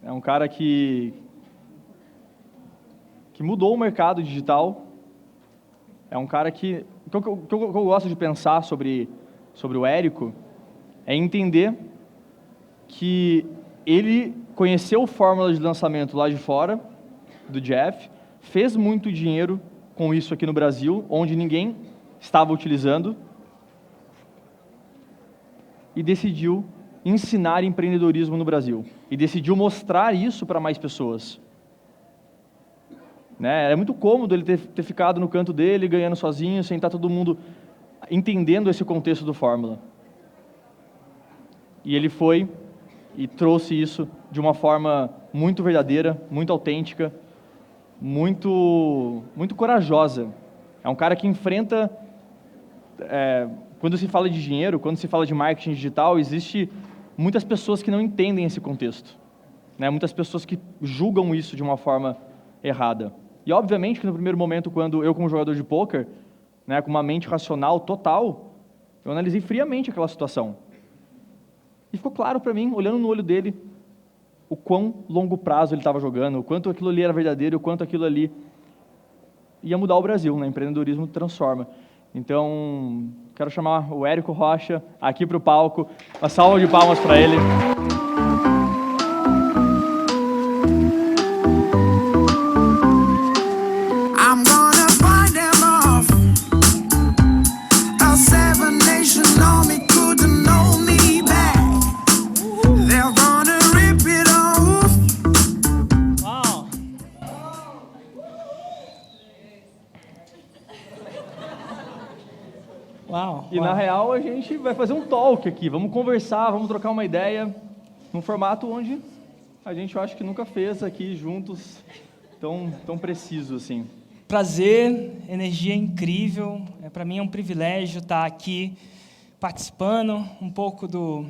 É um cara que mudou o mercado digital. É um cara que... O que eu gosto de pensar sobre o Érico é entender que ele conheceu fórmula de lançamento lá de fora, do Jeff, fez muito dinheiro com isso aqui no Brasil, onde ninguém estava utilizando, e decidiu ensinar empreendedorismo no Brasil. E decidiu mostrar isso para mais pessoas. Né? É muito cômodo ele ter ficado no canto dele, ganhando sozinho, sem estar todo mundo entendendo esse contexto do Fórmula. E ele foi e trouxe isso de uma forma muito verdadeira, muito autêntica, muito corajosa. É um cara que enfrenta... quando se fala de dinheiro, quando se fala de marketing digital, existe muitas pessoas que não entendem esse contexto. Né? Muitas pessoas que julgam isso de uma forma errada. E obviamente que no primeiro momento, quando eu como jogador de pôquer, né, com uma mente racional total, eu analisei friamente aquela situação. E ficou claro para mim, olhando no olho dele, o quão longo prazo ele estava jogando, o quanto aquilo ali era verdadeiro, o quanto aquilo ali ia mudar o Brasil, né? Empreendedorismo transforma. Então, quero chamar o Érico Rocha aqui para o palco. Uma salva de palmas para ele. Uau, e na real a gente vai fazer um talk aqui, vamos conversar, vamos trocar uma ideia, num formato onde a gente eu acho que nunca fez aqui juntos, tão preciso assim. Prazer, energia incrível, para mim é um privilégio estar aqui participando um pouco do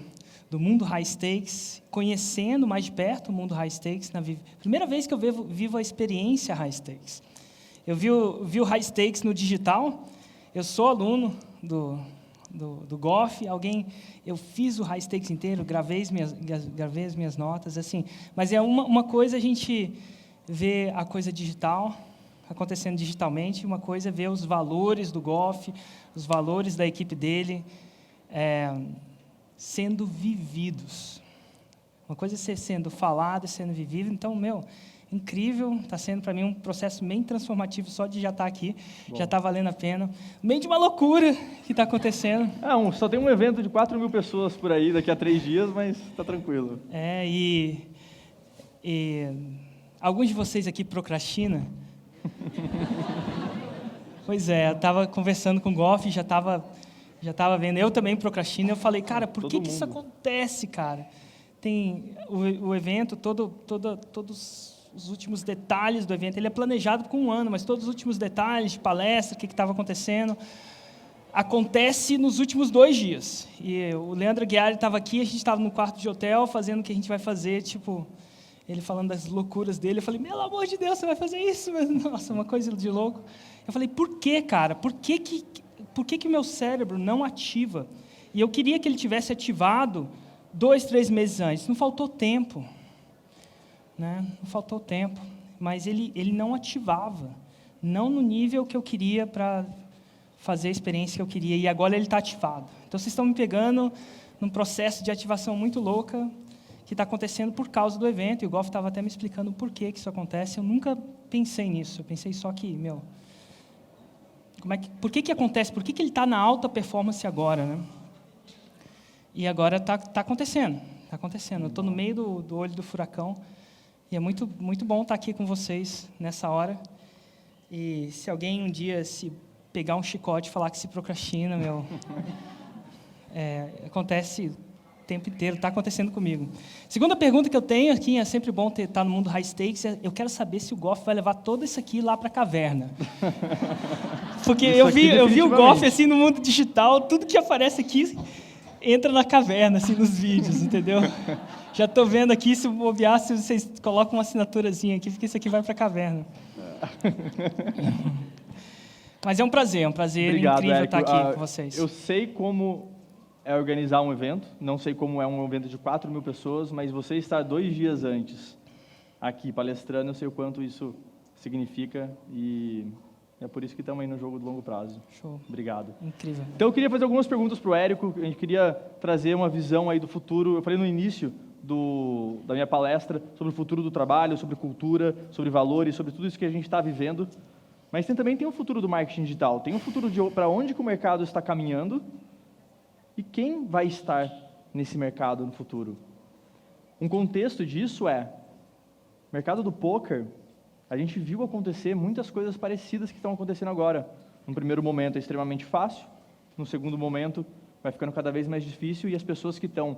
mundo High Stakes, conhecendo mais de perto o mundo High Stakes, primeira vez que eu vivo a experiência High Stakes. Eu vi o High Stakes no digital, eu sou aluno do Golf, eu fiz o High Stakes inteiro, gravei as minhas notas, assim, mas é uma coisa a gente ver a coisa digital, acontecendo digitalmente, uma coisa é ver os valores do Golf, os valores da equipe dele sendo vividos. Uma coisa é ser sendo falado, sendo vivido, então, incrível, está sendo para mim um processo bem transformativo só de já estar aqui, já está valendo a pena. Meio de uma loucura que está acontecendo. Só tem um evento de 4.000 pessoas por aí daqui a 3 dias, mas está tranquilo. E alguns de vocês aqui procrastinam? Pois é, eu estava conversando com o Golf, já estava vendo, eu também procrastino, eu falei, cara, por que isso acontece, cara? Tem o evento, todos os últimos detalhes do evento, ele é planejado com 1 ano, mas todos os últimos detalhes de palestra, o que estava acontecendo, acontece nos últimos 2 dias. E o Leandro Aguiar estava aqui, a gente estava no quarto de hotel, fazendo o que a gente vai fazer, ele falando das loucuras dele, eu falei, pelo amor de Deus, você vai fazer isso? Nossa, uma coisa de louco. Eu falei, por que, cara? Por que o meu cérebro não ativa? E eu queria que ele tivesse ativado 2, 3 meses antes. Não faltou tempo. Né? Não faltou tempo. Mas ele não ativava. Não no nível que eu queria para fazer a experiência que eu queria. E agora ele está ativado. Então, vocês estão me pegando num processo de ativação muito louca que está acontecendo por causa do evento. E o Golf estava até me explicando por que isso acontece. Eu nunca pensei nisso. Eu pensei só que, por que acontece? Por que ele está na alta performance agora, né? E agora está acontecendo. Está acontecendo. Eu estou no meio do olho do furacão. E é muito, muito bom estar aqui com vocês nessa hora. E se alguém um dia se pegar um chicote e falar que se procrastina, acontece o tempo inteiro, está acontecendo comigo. Segunda pergunta que eu tenho aqui, é sempre bom estar no mundo High Stakes, eu quero saber se o Golf vai levar todo isso aqui lá para a caverna. Porque eu vi o Golf assim, no mundo digital, tudo que aparece aqui entra na caverna, assim, nos vídeos, entendeu? Já estou vendo aqui, se bobear, se vocês colocam uma assinaturazinha aqui, porque isso aqui vai para a caverna. Mas é um prazer Obrigado, incrível Érico. estar aqui com vocês. Eu sei como organizar um evento, não sei como é um evento de 4.000 pessoas, mas você estar 2 dias antes aqui palestrando, eu sei o quanto isso significa e é por isso que estamos aí no jogo do longo prazo. Show. Obrigado. Incrível. Então, eu queria fazer algumas perguntas para o Érico. A gente queria trazer uma visão aí do futuro. Eu falei no início da minha palestra sobre o futuro do trabalho, sobre cultura, sobre valores, sobre tudo isso que a gente está vivendo. Mas também tem o futuro do marketing digital. Tem o futuro de para onde que o mercado está caminhando e quem vai estar nesse mercado no futuro. Um contexto disso é o mercado do poker. A gente viu acontecer muitas coisas parecidas que estão acontecendo agora. No primeiro momento é extremamente fácil, no segundo momento vai ficando cada vez mais difícil e as pessoas que estão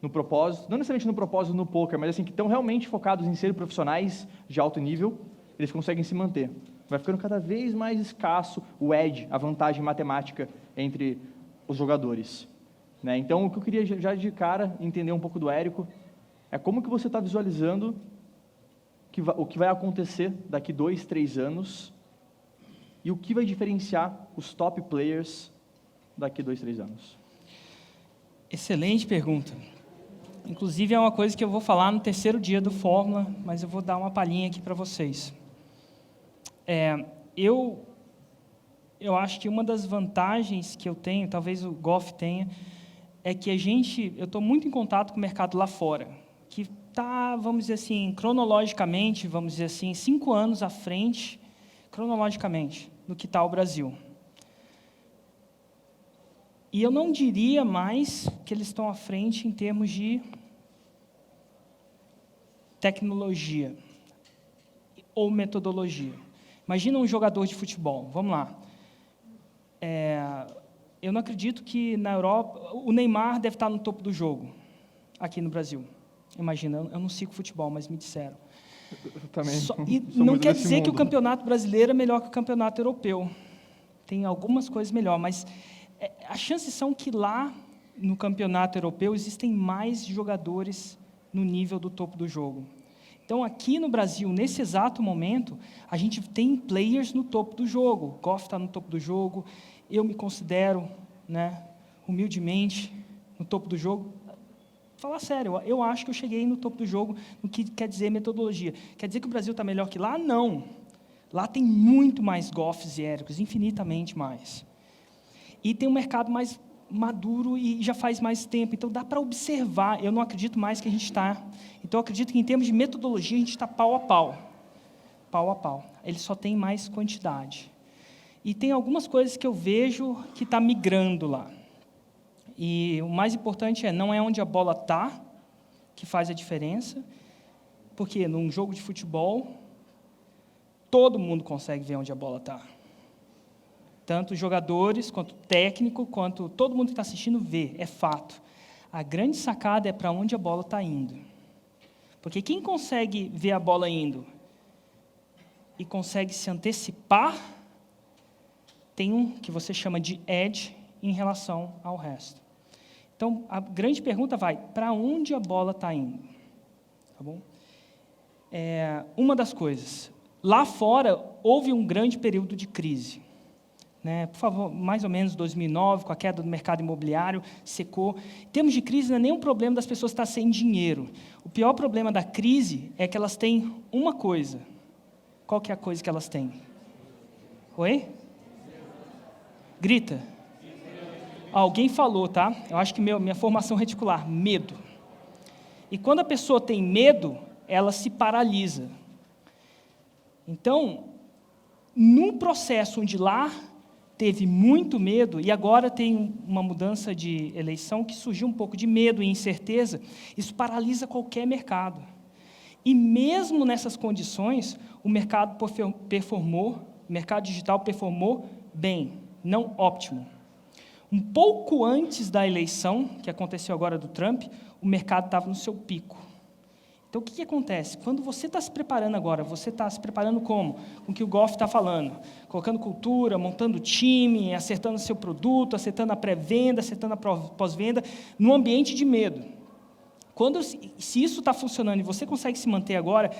no propósito, não necessariamente no propósito no poker, mas assim, que estão realmente focados em ser profissionais de alto nível, eles conseguem se manter. Vai ficando cada vez mais escasso o edge, a vantagem matemática entre os jogadores. Né? Então, o que eu queria já de cara entender um pouco do Érico é como que você está visualizando o que vai acontecer daqui 2, 3 anos e o que vai diferenciar os top players daqui 2, 3 anos. Excelente pergunta. Inclusive, é uma coisa que eu vou falar no terceiro dia do Fórmula, mas eu vou dar uma palhinha aqui para vocês. Eu acho que uma das vantagens que eu tenho, talvez o Goff tenha, é que eu estou muito em contato com o mercado lá fora, que está, vamos dizer assim, cronologicamente, vamos dizer assim, 5 anos à frente, cronologicamente, do que está o Brasil. E eu não diria mais que eles estão à frente em termos de tecnologia ou metodologia. Imagina um jogador de futebol, vamos lá. Eu não acredito que na Europa, o Neymar deve estar no topo do jogo, aqui no Brasil. Imagina, eu não sigo futebol, mas me disseram. Eu também. E não quer dizer que o campeonato brasileiro é melhor que o campeonato europeu. Tem algumas coisas melhor, mas as chances são que lá, no campeonato europeu, existem mais jogadores no nível do topo do jogo. Então, aqui no Brasil, nesse exato momento, a gente tem players no topo do jogo. O Goff está no topo do jogo, eu me considero, né, humildemente, no topo do jogo. Falar sério, eu acho que eu cheguei no topo do jogo, no que quer dizer metodologia. Quer dizer que o Brasil está melhor que lá? Não. Lá tem muito mais Goffs e Éricos, infinitamente mais. E tem um mercado mais maduro e já faz mais tempo. Então, dá para observar. Eu não acredito mais que a gente está. Então, eu acredito que, em termos de metodologia, a gente está pau a pau. Pau a pau. Ele só tem mais quantidade. E tem algumas coisas que eu vejo que está migrando lá. E o mais importante não é onde a bola está que faz a diferença, porque num jogo de futebol, todo mundo consegue ver onde a bola está. Tanto os jogadores, quanto o técnico, quanto todo mundo que está assistindo vê, é fato. A grande sacada é para onde a bola está indo. Porque quem consegue ver a bola indo e consegue se antecipar, tem um que você chama de edge em relação ao resto. Então, a grande pergunta vai, para onde a bola está indo? Tá bom? Uma das coisas, lá fora houve um grande período de crise. Né? Por favor, mais ou menos 2009, com a queda do mercado imobiliário, secou. Em termos de crise, não é nem um problema das pessoas estar sem dinheiro. O pior problema da crise é que elas têm uma coisa. Qual que é a coisa que elas têm? Oi? Grita. Alguém falou, tá? Eu acho que minha formação reticular, medo. E quando a pessoa tem medo, ela se paralisa. Então, num processo onde lá teve muito medo, e agora tem uma mudança de eleição que surgiu um pouco de medo e incerteza, isso paralisa qualquer mercado. E mesmo nessas condições, o mercado digital performou bem, não óptimo. Um pouco antes da eleição, que aconteceu agora do Trump, o mercado estava no seu pico. Então, o que acontece? Quando você está se preparando agora, você está se preparando como? Com o que o Goff está falando. Colocando cultura, montando time, acertando seu produto, acertando a pré-venda, acertando a pós-venda, num ambiente de medo. Se isso está funcionando e você consegue se manter agora,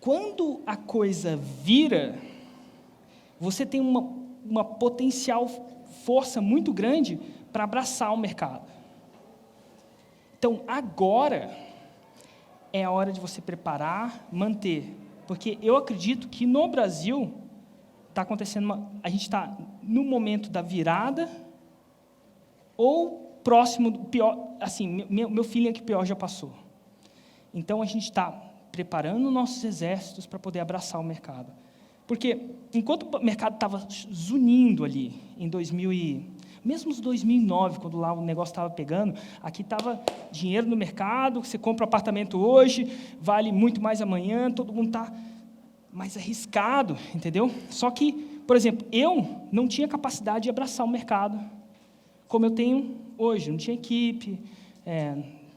quando a coisa vira, você tem uma potencial força muito grande para abraçar o mercado. Então, agora é a hora de você preparar, manter. Porque eu acredito que no Brasil está acontecendo a gente está no momento da virada ou próximo do pior, assim, meu feeling é que o pior já passou. Então, a gente está preparando nossos exércitos para poder abraçar o mercado. Porque, enquanto o mercado estava zunindo ali, mesmo em 2009, quando lá o negócio estava pegando, aqui estava dinheiro no mercado, você compra um apartamento hoje, vale muito mais amanhã, todo mundo está mais arriscado, entendeu? Só que, por exemplo, eu não tinha capacidade de abraçar o mercado como eu tenho hoje. Não tinha equipe,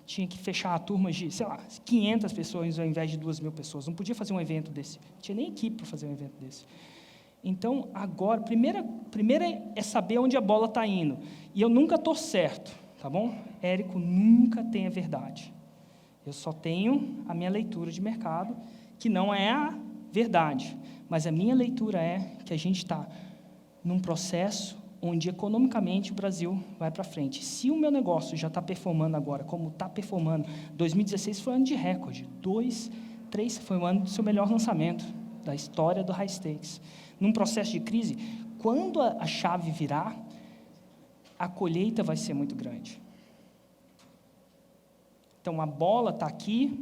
tinha que fechar turmas de, 500 pessoas ao invés de 2.000 pessoas. Não podia fazer um evento desse. Não tinha nem equipe para fazer um evento desse. Então, agora, primeira é saber onde a bola está indo. E eu nunca estou certo, tá bom? Érico nunca tem a verdade. Eu só tenho a minha leitura de mercado, que não é a verdade. Mas a minha leitura é que a gente está num processo onde, economicamente, o Brasil vai para frente. Se o meu negócio já está performando agora, como está performando, 2016 foi um ano de recorde, 3 foi um ano do seu melhor lançamento, da história do High Stakes. Num processo de crise, quando a chave virar, a colheita vai ser muito grande. Então, a bola está aqui,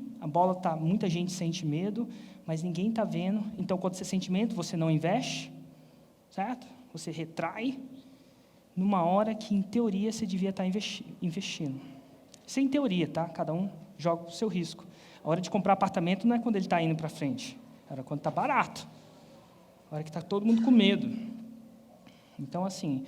muita gente sente medo, mas ninguém está vendo. Então, quando você sente medo, você não investe, certo? Você retrai, numa hora que, em teoria, você devia estar investindo. Isso é em teoria, tá? Cada um joga o seu risco. A hora de comprar apartamento não é quando ele está indo para frente, era quando está barato. A hora que está todo mundo com medo. Então, assim,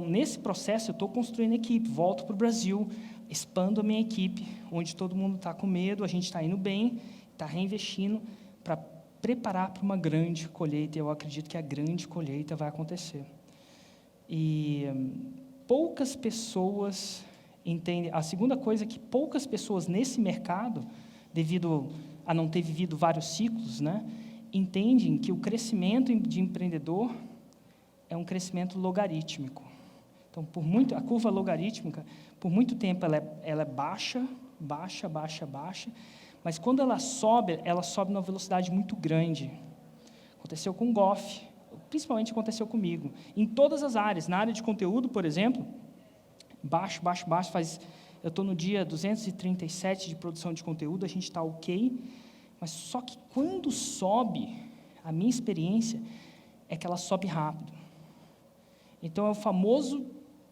nesse processo, eu estou construindo equipe, volto para o Brasil, expando a minha equipe, onde todo mundo está com medo, a gente está indo bem, está reinvestindo para preparar para uma grande colheita, e eu acredito que a grande colheita vai acontecer. E poucas pessoas entendem. A segunda coisa é que poucas pessoas nesse mercado, devido a não ter vivido vários ciclos, né, entendem que o crescimento de empreendedor é um crescimento logarítmico. Então, a curva logarítmica, por muito tempo, ela é baixa, mas quando ela sobe numa velocidade muito grande. Aconteceu com o Goff, principalmente aconteceu comigo. Em todas as áreas. Na área de conteúdo, por exemplo, baixo, eu estou no dia 237 de produção de conteúdo, a gente está ok, mas só que quando sobe, a minha experiência é que ela sobe rápido. Então, é o famoso,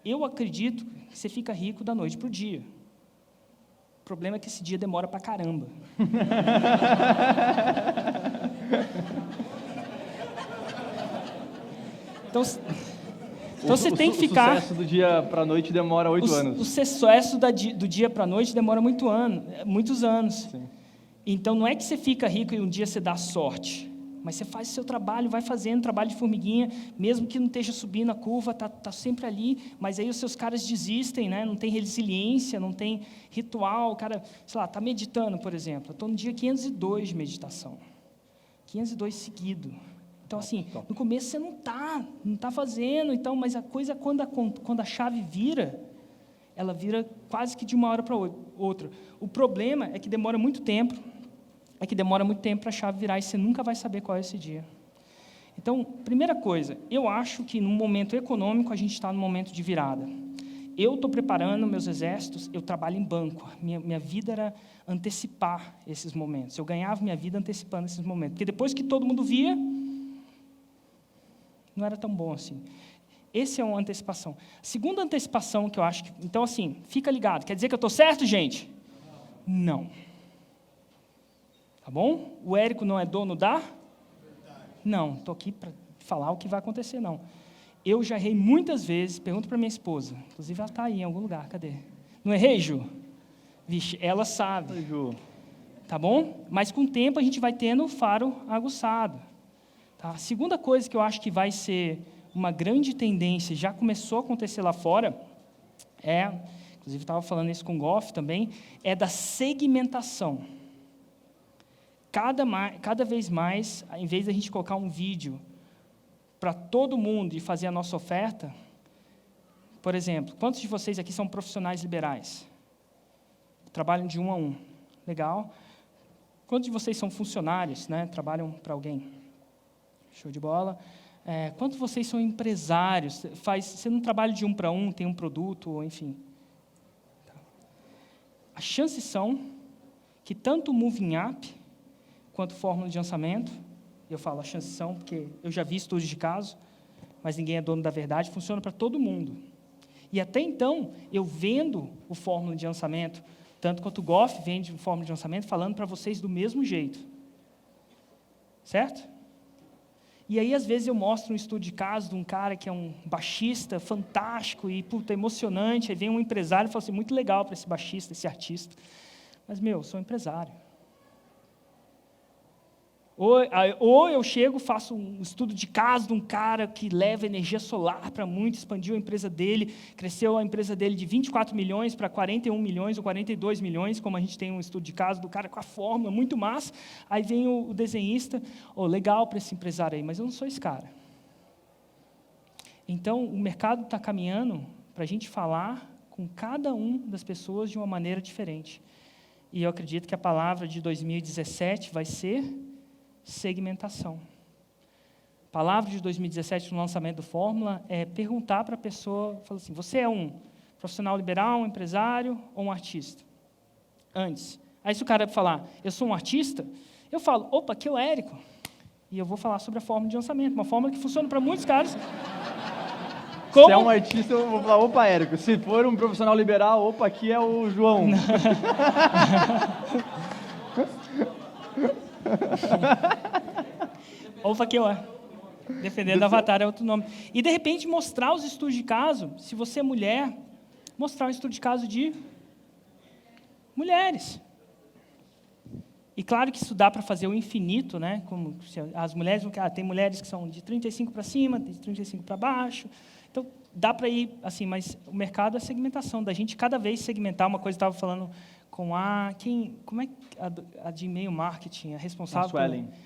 eu acredito que você fica rico da noite para o dia. O problema é que esse dia demora pra caramba. Então você tem que ficar... O sucesso do dia para a noite demora 8 anos. O sucesso do dia para a noite demora muitos anos. Sim. Então, não é que você fica rico e um dia você dá sorte, mas você faz o seu trabalho, vai fazendo trabalho de formiguinha, mesmo que não esteja subindo a curva, tá sempre ali, mas aí os seus caras desistem, né? Não tem resiliência, não tem ritual, o cara, está meditando, por exemplo. Eu estou no dia 502 de meditação, 502 seguido. Então, assim, no começo você não está fazendo, então, mas a coisa, quando a chave vira, ela vira quase que de uma hora para outra. O problema é que demora muito tempo para a chave virar e você nunca vai saber qual é esse dia. Então, primeira coisa, eu acho que no momento econômico a gente está no momento de virada. Eu estou preparando meus exércitos, eu trabalho em banco. Minha vida era antecipar esses momentos. Eu ganhava minha vida antecipando esses momentos. Porque depois que todo mundo via, não era tão bom assim. Essa é uma antecipação. Segunda antecipação que eu acho que... Então, assim, fica ligado. Quer dizer que eu estou certo, gente? Não. Tá bom? O Érico não é dono da? Não, estou aqui para falar o que vai acontecer, não. Eu já errei muitas vezes, pergunto para minha esposa, inclusive ela está aí em algum lugar, cadê? Não errei, Ju? Vixe, ela sabe. Ju. Tá bom? Mas com o tempo a gente vai tendo o faro aguçado. Tá? A segunda coisa que eu acho que vai ser uma grande tendência, já começou a acontecer lá fora, inclusive estava falando isso com o Goff também, é da segmentação. Cada vez mais, em vez de a gente colocar um vídeo para todo mundo e fazer a nossa oferta, por exemplo, quantos de vocês aqui são profissionais liberais? Trabalham de 1 a 1. Legal. Quantos de vocês são funcionários, né? Trabalham para alguém? Show de bola. Quantos de vocês são empresários? Você não trabalha de um para um, tem um produto, ou enfim. As chances são que tanto o Moving Up quanto fórmula de lançamento, eu falo as chances são porque eu já vi estudos de caso, mas ninguém é dono da verdade, funciona para todo mundo. E até então, eu vendo o fórmula de lançamento, tanto quanto o Goff vende o fórmula de lançamento, falando para vocês do mesmo jeito. Certo? E aí, às vezes, eu mostro um estudo de caso de um cara que é um baixista fantástico e, puta, emocionante. Aí vem um empresário e fala assim, muito legal para esse baixista, esse artista. Mas, eu sou empresário. Ou eu chego, faço um estudo de caso de um cara que leva energia solar para muito, expandiu a empresa dele, cresceu a empresa dele de 24 milhões para 41 milhões ou 42 milhões, como a gente tem um estudo de caso do cara com a fórmula, muito massa. Aí vem o desenhista, legal para esse empresário aí, mas eu não sou esse cara. Então, o mercado está caminhando para a gente falar com cada uma das pessoas de uma maneira diferente. E eu acredito que a palavra de 2017 vai ser segmentação. A palavra de 2017 no lançamento do Fórmula é perguntar para a pessoa, falar assim, você é um profissional liberal, um empresário ou um artista? Antes. Aí se o cara falar, eu sou um artista, eu falo, opa, aqui é o Érico. E eu vou falar sobre a fórmula de lançamento, uma fórmula que funciona para muitos caras. Se é um artista, eu vou falar, opa, Érico. Se for um profissional liberal, opa, aqui é o João. Opa, aqui, ó. Dependendo do avatar é outro nome. E, de repente, mostrar os estudos de caso, se você é mulher, mostrar um estudo de caso de mulheres. E claro que isso dá para fazer o infinito, né? Como as mulheres, tem mulheres que são de 35 para cima, de 35 para baixo. Então, dá para ir assim, mas o mercado é segmentação, da gente cada vez segmentar. Uma coisa que eu estava falando com como é a de e-mail marketing, a responsável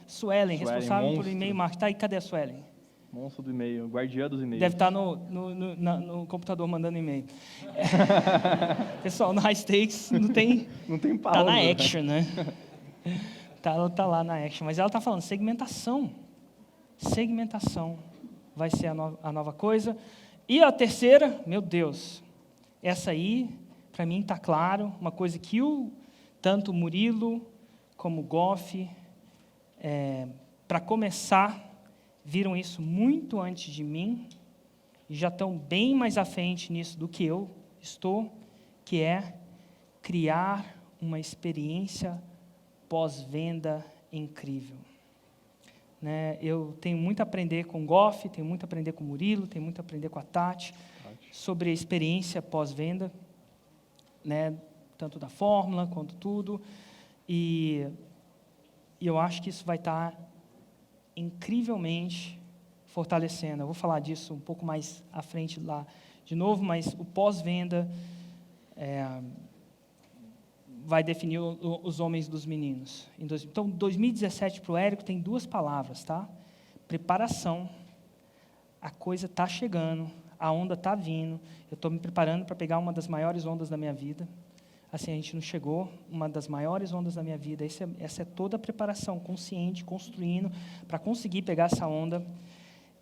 Suelen, responsável por e-mail marketing. Tá aí, cadê a Suelen? Monstro do e-mail, guardiã dos e-mails. Deve estar no computador mandando e-mail. Pessoal, no High Stakes não tem pausa. Está na action, né? Tá lá na action. Mas ela está falando segmentação. Segmentação vai ser a nova coisa. E a terceira, meu Deus, essa aí, para mim está claro, uma coisa que tanto o Murilo como o Goff, para começar, viram isso muito antes de mim, e já estão bem mais à frente nisso do que eu estou, que é criar uma experiência pós-venda incrível. Né? Eu tenho muito a aprender com o Goff, tenho muito a aprender com o Murilo, tenho muito a aprender com a Tati, sobre a experiência pós-venda, né? Tanto da fórmula quanto tudo, e eu acho que isso vai estar incrivelmente fortalecendo. Eu vou falar disso um pouco mais à frente lá de novo, mas o pós-venda vai definir os homens dos meninos. Então, 2017 para o Érico tem 2 palavras, tá? Preparação. A coisa está chegando, a onda está vindo. Eu estou me preparando para pegar uma das maiores ondas da minha vida. Assim, a gente não chegou, uma das maiores ondas da minha vida. Essa é toda a preparação consciente, construindo, para conseguir pegar essa onda.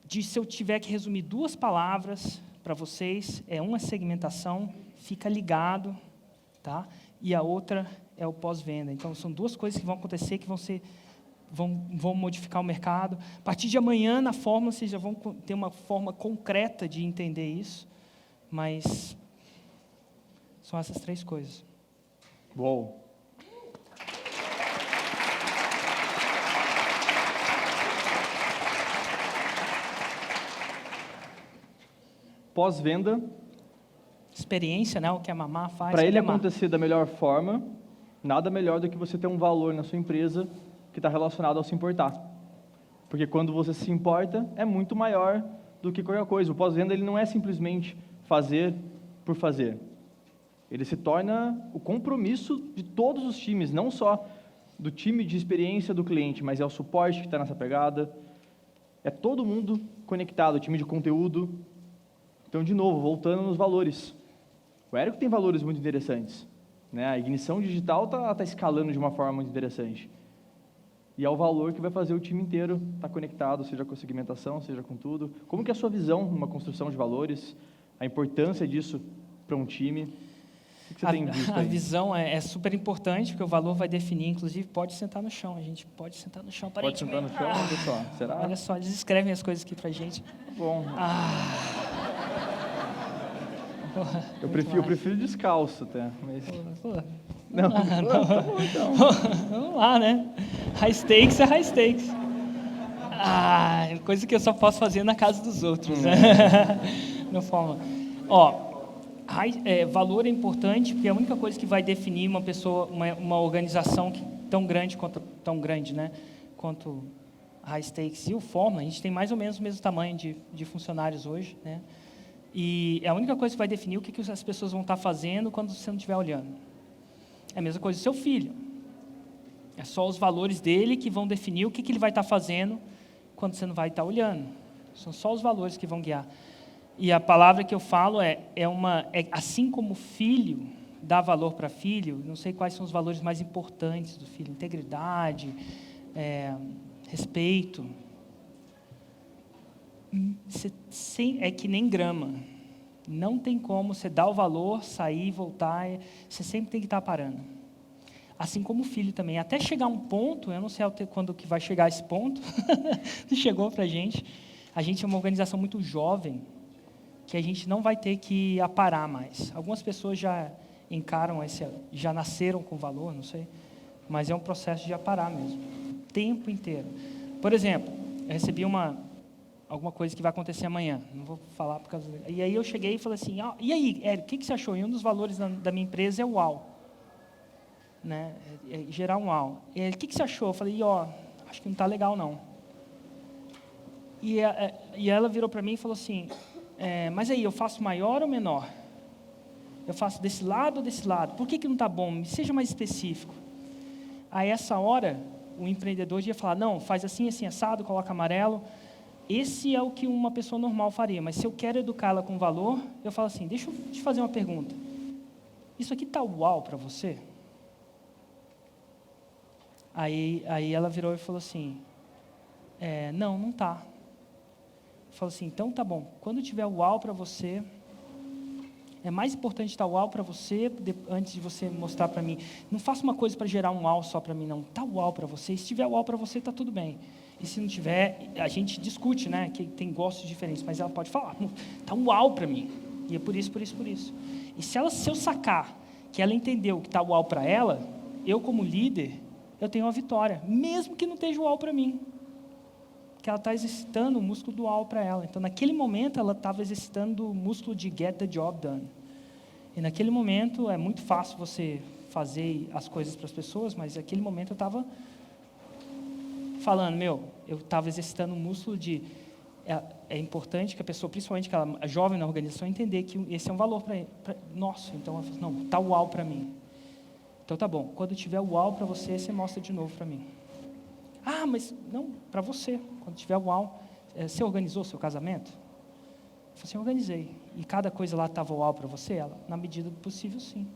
Se eu tiver que resumir 2 palavras para vocês, uma segmentação, fica ligado, tá? E a outra é o pós-venda. Então, são 2 coisas que vão acontecer, que vão modificar o mercado. A partir de amanhã, na fórmula, vocês já vão ter uma forma concreta de entender isso, mas são essas 3 coisas. Uou! Pós-venda. Experiência, né? O que a Mamá faz. Para ele acontecer da melhor forma, nada melhor do que você ter um valor na sua empresa que está relacionado ao se importar. Porque quando você se importa, é muito maior do que qualquer coisa. O pós-venda ele não é simplesmente fazer por fazer. Ele se torna o compromisso de todos os times, não só do time de experiência do cliente, mas é o suporte que está nessa pegada. É todo mundo conectado, o time de conteúdo. Então, de novo, voltando nos valores. O Érico tem valores muito interessantes, né? A ignição digital está escalando de uma forma muito interessante. E é o valor que vai fazer o time inteiro estar conectado, seja com a segmentação, seja com tudo. Como que é a sua visão numa construção de valores, a importância disso para um time? O que você tem visto A aí? visão é super importante, porque o valor vai definir, inclusive, pode sentar no chão. A gente pode sentar no chão. Pode sentar no chão, pessoal? Será? Olha só, eles escrevem as coisas aqui pra gente. Bom. Eu prefiro descalço até. Mas... Não, tá bom, então. Vamos lá, né? High stakes é high stakes. Coisa que eu só posso fazer na casa dos outros, né? Não forma. Valor é importante, porque é a única coisa que vai definir uma pessoa, uma organização tão grande, né? Quanto high stakes. E o Fórmula, a gente tem mais ou menos o mesmo tamanho de funcionários hoje, né? E é a única coisa que vai definir o que as pessoas vão estar fazendo quando você não estiver olhando. É a mesma coisa do seu filho. É só os valores dele que vão definir o que ele vai estar fazendo quando você não vai estar olhando. São só os valores que vão guiar. E a palavra que eu falo é assim como filho dá valor para filho, não sei quais são os valores mais importantes do filho: integridade, respeito. É que nem grama. Não tem como você dar o valor, sair, voltar. Você sempre tem que estar parando. Assim como o filho também. Até chegar um ponto, eu não sei quando que vai chegar esse ponto, chegou para a gente. A gente é uma organização muito jovem, que a gente não vai ter que aparar mais. Algumas pessoas já encaram já nasceram com valor, não sei. Mas é um processo de aparar mesmo. O tempo inteiro. Por exemplo, eu recebi alguma coisa que vai acontecer amanhã. Não vou falar por causa... E aí eu cheguei e falei assim, e aí, Érico, o que você achou? E um dos valores da minha empresa é o UAU. Né? Gerar um UAU. E aí, o que você achou? Eu falei, acho que não está legal, não. E ela virou para mim e falou assim, mas aí, eu faço maior ou menor? Eu faço desse lado ou desse lado? Por que não está bom? Me seja mais específico. Aí, essa hora, o empreendedor ia falar, não, faz assim, assim, assado, coloca amarelo. Esse é o que uma pessoa normal faria, mas se eu quero educá-la com valor, eu falo assim, deixa eu te fazer uma pergunta. Isso aqui está uau para você? Aí ela virou e falou assim, não está. Eu falo assim, então tá bom, quando tiver uau para você, é mais importante estar uau para você, antes de você mostrar para mim. Não faça uma coisa para gerar um uau só para mim, não. Está uau para você, e se tiver uau para você, está tudo bem. E se não tiver, a gente discute, né, que tem gostos diferentes, mas ela pode falar, está uau para mim, e é por isso, por isso, por isso. E se eu sacar que ela entendeu que está uau para ela, eu como líder, eu tenho uma vitória, mesmo que não esteja uau para mim, que ela está exercitando o músculo do uau para ela. Então, naquele momento, ela estava exercitando o músculo de get the job done. E naquele momento, é muito fácil você fazer as coisas para as pessoas, mas naquele momento eu estava falando, eu estava exercitando o músculo de... É importante que a pessoa, principalmente aquela jovem na organização, entender que esse é um valor para nosso. Então, ela falou, não, está uau para mim. Então, tá bom. Quando tiver uau para você, você mostra de novo para mim. Mas não, para você. Quando tiver uau, você organizou o seu casamento? Eu falei assim, organizei. E cada coisa lá estava uau para você? Ela, na medida do possível, sim.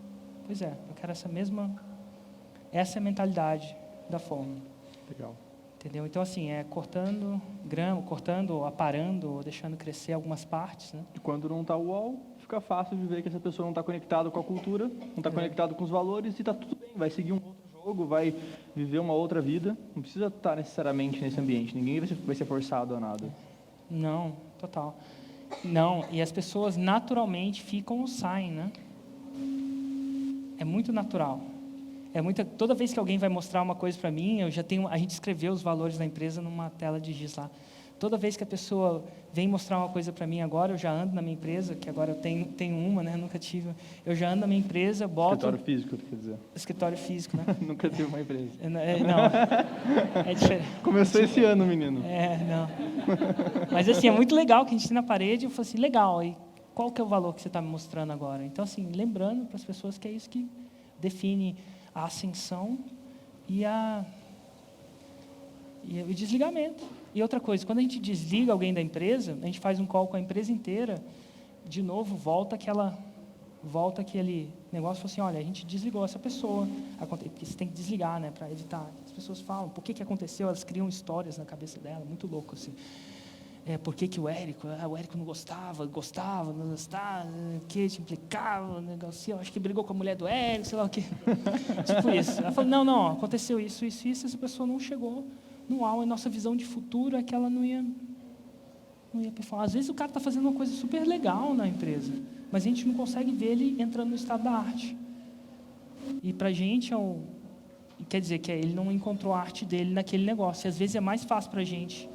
Pois é, eu quero essa é a mentalidade da Fórmula. Legal. Entendeu? Então, assim, cortando grama, cortando, aparando, deixando crescer algumas partes, né? E quando não está uau, fica fácil de ver que essa pessoa não está conectada com a cultura, não está conectada com os valores e está tudo bem, vai seguir um outro jogo, vai viver uma outra vida. Não precisa estar necessariamente nesse ambiente, ninguém vai ser forçado a nada. Não, total. Não, e as pessoas naturalmente ficam ou saem, né? É muito natural. Toda vez que alguém vai mostrar uma coisa para mim, a gente escreveu os valores da empresa numa tela de giz lá. Toda vez que a pessoa vem mostrar uma coisa para mim agora, eu já ando na minha empresa, que agora eu tenho uma, né? Nunca tive. Eu já ando na minha empresa, boto... Escritório físico, quer dizer. Escritório físico, né? Nunca tive uma empresa. Não, é diferente. Começou esse ano, menino. Não. Mas assim, é muito legal que a gente tem na parede, eu falo assim, legal, e qual que é o valor que você está me mostrando agora? Então, assim, lembrando para as pessoas que é isso que define a ascensão e o desligamento. E outra coisa, quando a gente desliga alguém da empresa, a gente faz um call com a empresa inteira, de novo volta aquela volta aquele negócio, assim, olha, a gente desligou essa pessoa, porque você tem que desligar, né, para evitar. As pessoas falam, por que aconteceu? Elas criam histórias na cabeça dela, muito louco, assim. Por que o Érico não gostava, não gostava, que te implicava, negócio, acho que brigou com a mulher do Érico, sei lá o quê. Tipo isso. Ela falou, não, aconteceu isso, essa pessoa não chegou no auge, a nossa visão de futuro é que ela não ia performar. Às vezes o cara está fazendo uma coisa super legal na empresa, mas a gente não consegue ver ele entrando no estado da arte. E para a gente quer dizer que ele não encontrou a arte dele naquele negócio. E às vezes é mais fácil para a gente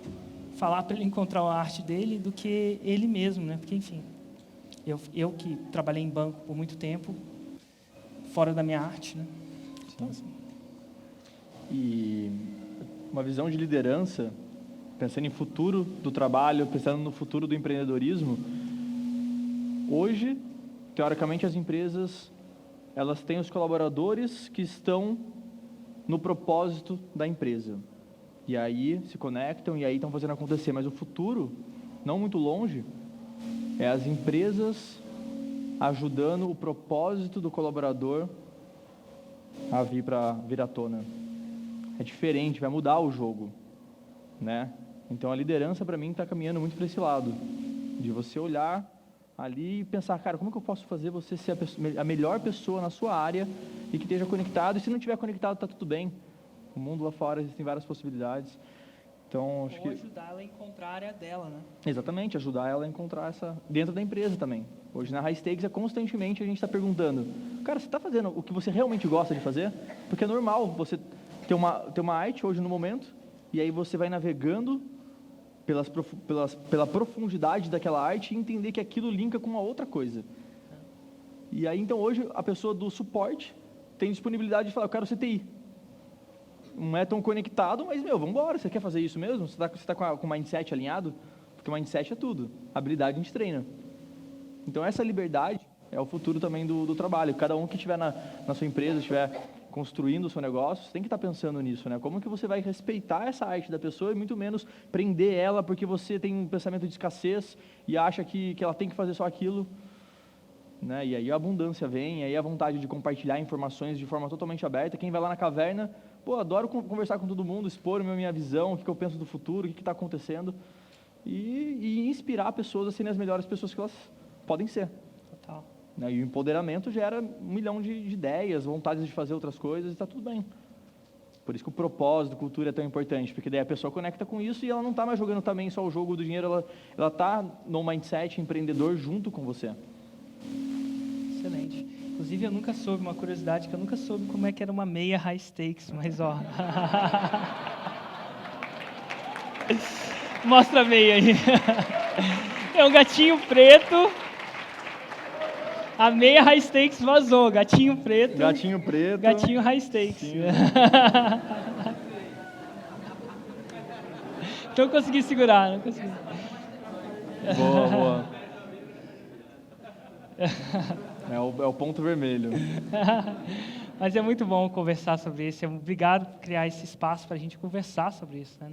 falar para ele encontrar a arte dele do que ele mesmo, né? Porque, enfim, eu que trabalhei em banco por muito tempo, fora da minha arte, né? Então, assim. E uma visão de liderança, pensando em futuro do trabalho, pensando no futuro do empreendedorismo, hoje, teoricamente, as empresas, elas têm os colaboradores que estão no propósito da empresa. E aí se conectam e aí estão fazendo acontecer. Mas o futuro, não muito longe, é as empresas ajudando o propósito do colaborador a vir à tona. É diferente, vai mudar o jogo, né? Então a liderança para mim está caminhando muito para esse lado, de você olhar ali e pensar, cara, como que eu posso fazer você ser a melhor pessoa na sua área e que esteja conectado, e se não estiver conectado está tudo bem. O mundo lá fora existem várias possibilidades. Então, acho que ajudar ela a encontrar a área dela, né? Exatamente, ajudar ela a encontrar essa dentro da empresa também. Hoje na High Stakes constantemente a gente está perguntando, cara, você está fazendo o que você realmente gosta de fazer? Porque é normal você ter uma arte hoje no momento, e aí você vai navegando pela profundidade daquela arte e entender que aquilo linka com uma outra coisa. E aí então hoje a pessoa do suporte tem disponibilidade de falar, eu quero CTI. Não é tão conectado, mas, vamos embora, você quer fazer isso mesmo? Você está com o mindset alinhado? Porque o mindset é tudo, a habilidade a gente treina. Então, essa liberdade é o futuro também do trabalho. Cada um que estiver na sua empresa, estiver construindo o seu negócio, você tem que estar pensando nisso, né? Como que você vai respeitar essa arte da pessoa e muito menos prender ela porque você tem um pensamento de escassez e acha que ela tem que fazer só aquilo, né? E aí a abundância vem, e aí a vontade de compartilhar informações de forma totalmente aberta. Quem vai lá na caverna, adoro conversar com todo mundo, expor minha visão, o que eu penso do futuro, o que está acontecendo, e inspirar pessoas a serem as melhores pessoas que elas podem ser. Total. E o empoderamento gera 1 milhão de ideias, vontades de fazer outras coisas, e está tudo bem. Por isso que o propósito, cultura é tão importante, porque daí a pessoa conecta com isso e ela não está mais jogando também só o jogo do dinheiro, ela está no mindset empreendedor junto com você. Excelente. Inclusive, eu nunca soube, uma curiosidade, que eu nunca soube como é que era uma meia high stakes, mas ó... Mostra a meia aí. É um gatinho preto. A meia high stakes vazou. Gatinho preto. Gatinho preto. Gatinho high stakes. Então eu consegui segurar, não consegui. Boa. É o ponto vermelho. Mas é muito bom conversar sobre isso. Obrigado por criar esse espaço para a gente conversar sobre isso, né?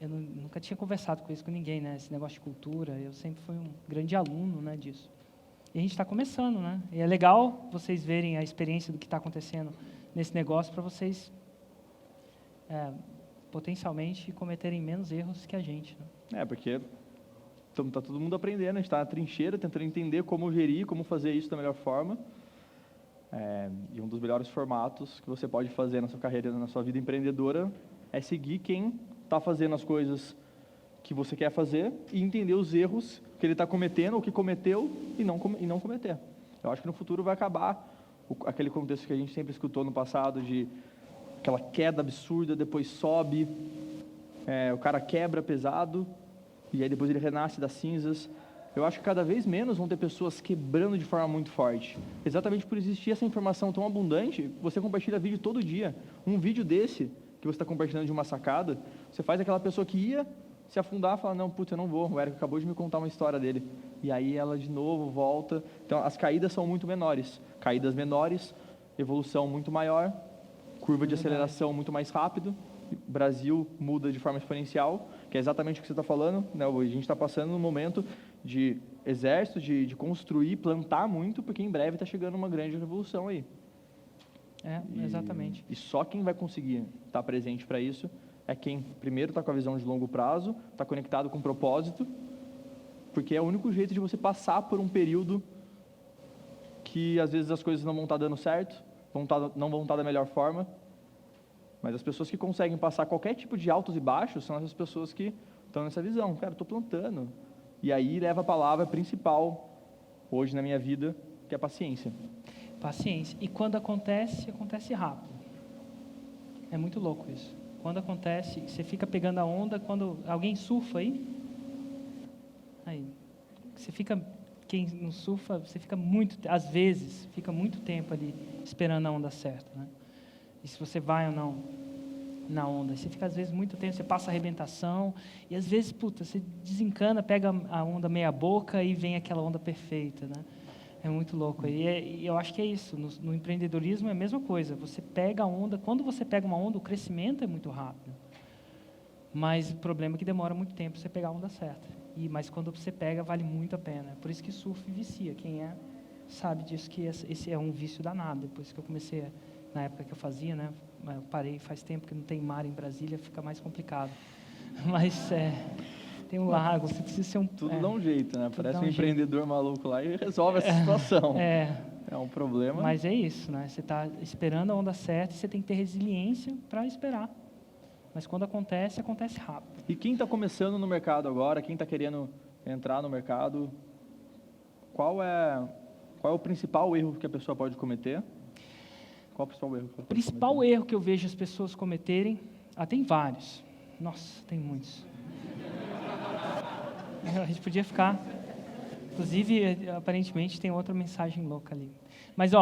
Eu nunca tinha conversado com isso com ninguém, né? Esse negócio de cultura, eu sempre fui um grande aluno, né, disso. E a gente está começando, né? E é legal vocês verem a experiência do que está acontecendo nesse negócio para vocês potencialmente cometerem menos erros que a gente, né? Porque está todo mundo aprendendo, a gente está na trincheira, tentando entender como gerir, como fazer isso da melhor forma. E um dos melhores formatos que você pode fazer na sua carreira, na sua vida empreendedora, é seguir quem está fazendo as coisas que você quer fazer e entender os erros que ele está cometendo, ou que cometeu, e não cometer. Eu acho que no futuro vai acabar aquele contexto que a gente sempre escutou no passado, de aquela queda absurda, depois sobe, o cara quebra pesado, e aí depois ele renasce das cinzas. Eu acho que cada vez menos vão ter pessoas quebrando de forma muito forte. Exatamente por existir essa informação tão abundante, você compartilha vídeo todo dia. Um vídeo desse, que você está compartilhando de uma sacada, você faz aquela pessoa que ia se afundar e falar, não, putz, eu não vou, o Érico acabou de me contar uma história dele. E aí ela de novo volta. Então as caídas são muito menores. Caídas menores, evolução muito maior, curva de aceleração muito mais rápido. O Brasil muda de forma exponencial, que é exatamente o que você está falando, né? A gente está passando no momento de exército, de construir, plantar muito, porque em breve está chegando uma grande revolução aí. Exatamente. E só quem vai conseguir estar presente para isso é quem, primeiro, está com a visão de longo prazo, está conectado com propósito, porque é o único jeito de você passar por um período que, às vezes, as coisas não vão estar dando certo, não vão estar da melhor forma, mas as pessoas que conseguem passar qualquer tipo de altos e baixos são essas pessoas que estão nessa visão. Cara, estou plantando. E aí leva a palavra principal, hoje na minha vida, que é a paciência. Paciência. E quando acontece, acontece rápido. É muito louco isso. Quando acontece, você fica pegando a onda, quando alguém surfa aí, você fica, quem não surfa, você fica às vezes, fica muito tempo ali esperando a onda certa, né? E se você vai ou não na onda, você fica às vezes muito tempo, você passa a arrebentação, e às vezes, você desencana, pega a onda meia boca e vem aquela onda perfeita, né? É muito louco. E eu acho que é isso. No empreendedorismo é a mesma coisa. Você pega a onda. Quando você pega uma onda, o crescimento é muito rápido. Mas o problema é que demora muito tempo para você pegar a onda certa. Mas quando você pega, vale muito a pena. Por isso que surf vicia. Quem sabe disso, que esse é um vício danado. Depois que eu comecei, na época que eu fazia, né? Eu parei faz tempo que não tem mar em Brasília, fica mais complicado. Mas tem um lago, você precisa ser Tudo dá um jeito, né? Parece um empreendedor maluco lá e resolve essa situação. É um problema. Mas é isso, né? Você está esperando a onda certa e você tem que ter resiliência para esperar. Mas quando acontece, acontece rápido. E quem está começando no mercado agora, quem está querendo entrar no mercado, qual é o principal erro que a pessoa pode cometer? Qual é o principal erro? O principal erro que eu vejo as pessoas cometerem, tem vários. Nossa, tem muitos. A gente podia ficar. Inclusive, aparentemente, tem outra mensagem louca ali. Mas,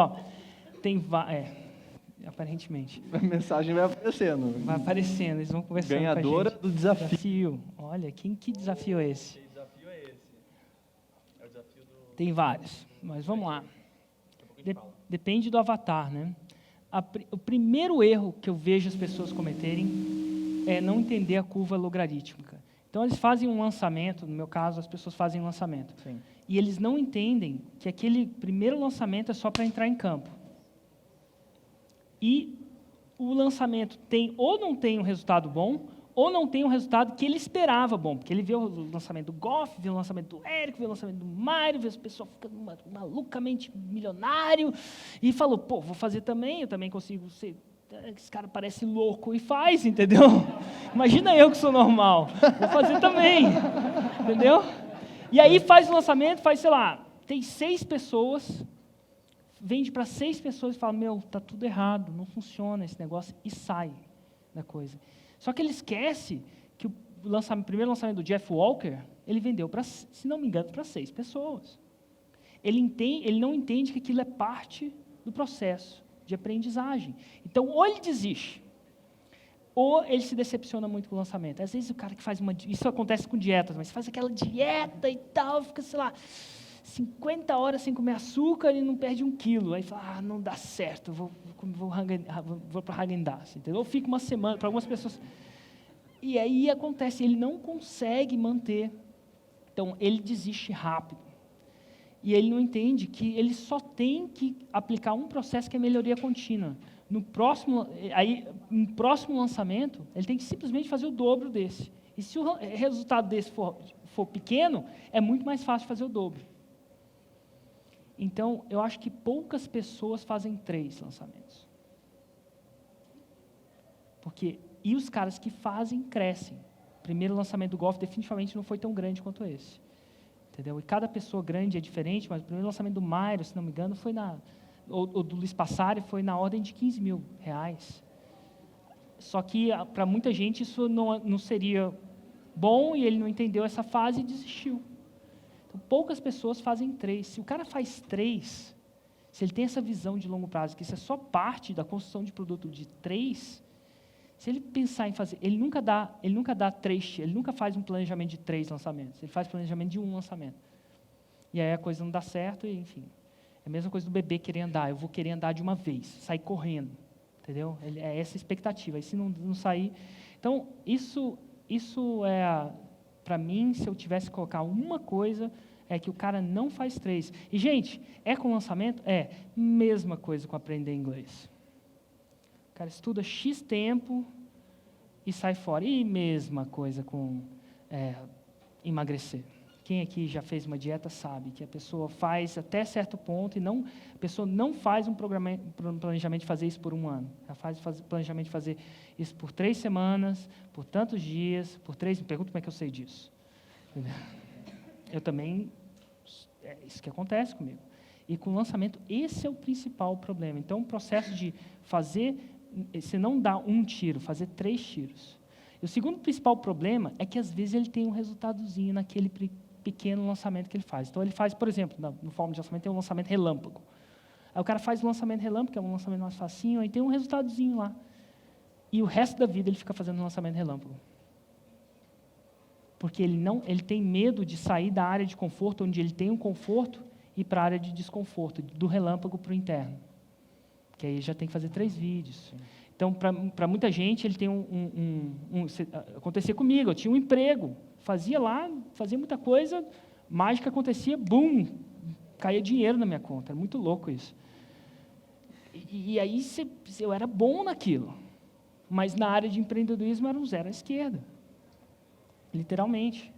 aparentemente. A mensagem vai aparecendo. Vai aparecendo, eles vão conversando Ganhadora com a gente. do desafio. Olha, que desafio é esse? Que desafio é esse? É o desafio do... Tem vários, mas vamos lá. Depende do avatar, né? O primeiro erro que eu vejo as pessoas cometerem é não entender a curva logarítmica. Então, eles fazem um lançamento, no meu caso, as pessoas fazem um lançamento. Sim. E eles não entendem que aquele primeiro lançamento é só para entrar em campo. E o lançamento ou não tem um resultado bom, ou não tem um resultado que ele esperava bom. Porque ele vê o lançamento do Goff, vê o lançamento do Érico, vê o lançamento do Mário, vê as pessoas ficando malucamente milionário, e falou, vou fazer também, eu também consigo ser... Esse cara parece louco e faz, entendeu? Imagina eu que sou normal, vou fazer também, entendeu? E aí faz o lançamento, sei lá, tem 6 pessoas, vende para 6 pessoas e fala, tá tudo errado, não funciona esse negócio, e sai da coisa. Só que ele esquece que o primeiro lançamento do Jeff Walker, ele vendeu, se não me engano, para 6 pessoas. Ele não entende que aquilo é parte do processo de aprendizagem. Então, ou ele desiste, ou ele se decepciona muito com o lançamento. Às vezes o cara que faz isso acontece com dietas, mas faz aquela dieta e tal, fica, sei lá, 50 horas sem comer açúcar e não perde 1 quilo. Aí fala, não dá certo, vou para Häagen-Dazs, entendeu? Ou fica uma semana, para algumas pessoas. E aí acontece, ele não consegue manter. Então, ele desiste rápido. E ele não entende que ele só tem que aplicar um processo que é melhoria contínua. No próximo lançamento, ele tem que simplesmente fazer o dobro desse. E se o resultado desse for pequeno, é muito mais fácil fazer o dobro. Então, eu acho que poucas pessoas fazem 3 lançamentos. E os caras que fazem, crescem. O primeiro lançamento do Golf definitivamente não foi tão grande quanto esse. Entendeu? E cada pessoa grande é diferente, mas o primeiro lançamento do Mário, se não me engano, ou do Luiz Passari, foi na ordem de R$15 mil. Só que, para muita gente, isso não seria bom, e ele não entendeu essa fase e desistiu. Então, poucas pessoas fazem 3. Se o cara faz 3, se ele tem essa visão de longo prazo, que isso é só parte da construção de produto de 3, se ele pensar em fazer, ele nunca dá 3, ele nunca faz um planejamento de 3 lançamentos, ele faz planejamento de 1 lançamento. E aí a coisa não dá certo, e, enfim. É a mesma coisa do bebê querer andar, eu vou querer andar de uma vez, sair correndo, entendeu? É essa a expectativa, e se não sair... Então, isso é, para mim, se eu tivesse que colocar uma coisa, é que o cara não faz 3. E, gente, é com lançamento? É. Mesma coisa com aprender inglês. O cara estuda X tempo e sai fora. E mesma coisa com emagrecer. Quem aqui já fez uma dieta sabe que a pessoa faz até certo ponto e a pessoa não faz um planejamento de fazer isso por 1 ano. Ela faz planejamento de fazer isso por 3 semanas, por tantos dias, por 3... Me pergunta como é que eu sei disso. Eu também... É isso que acontece comigo. E com o lançamento, esse é o principal problema. Então, o processo de fazer... Você não dá 1 tiro, fazer 3 tiros. E o segundo principal problema é que, às vezes, ele tem um resultadozinho naquele pequeno lançamento que ele faz. Então, ele faz, por exemplo, no forma de lançamento, tem um lançamento relâmpago. Aí o cara faz o lançamento relâmpago, que é um lançamento mais facinho, aí tem um resultadozinho lá. E o resto da vida ele fica fazendo um lançamento relâmpago. Porque ele tem medo de sair da área de conforto, onde ele tem um conforto, e ir para a área de desconforto, do relâmpago para o interno. Que aí já tem que fazer 3 vídeos. Então, para muita gente, ele tem acontecia comigo, eu tinha um emprego, fazia muita coisa, mágica acontecia, bum, caía dinheiro na minha conta, era muito louco isso. E aí eu era bom naquilo, mas na área de empreendedorismo era um 0 à esquerda, literalmente.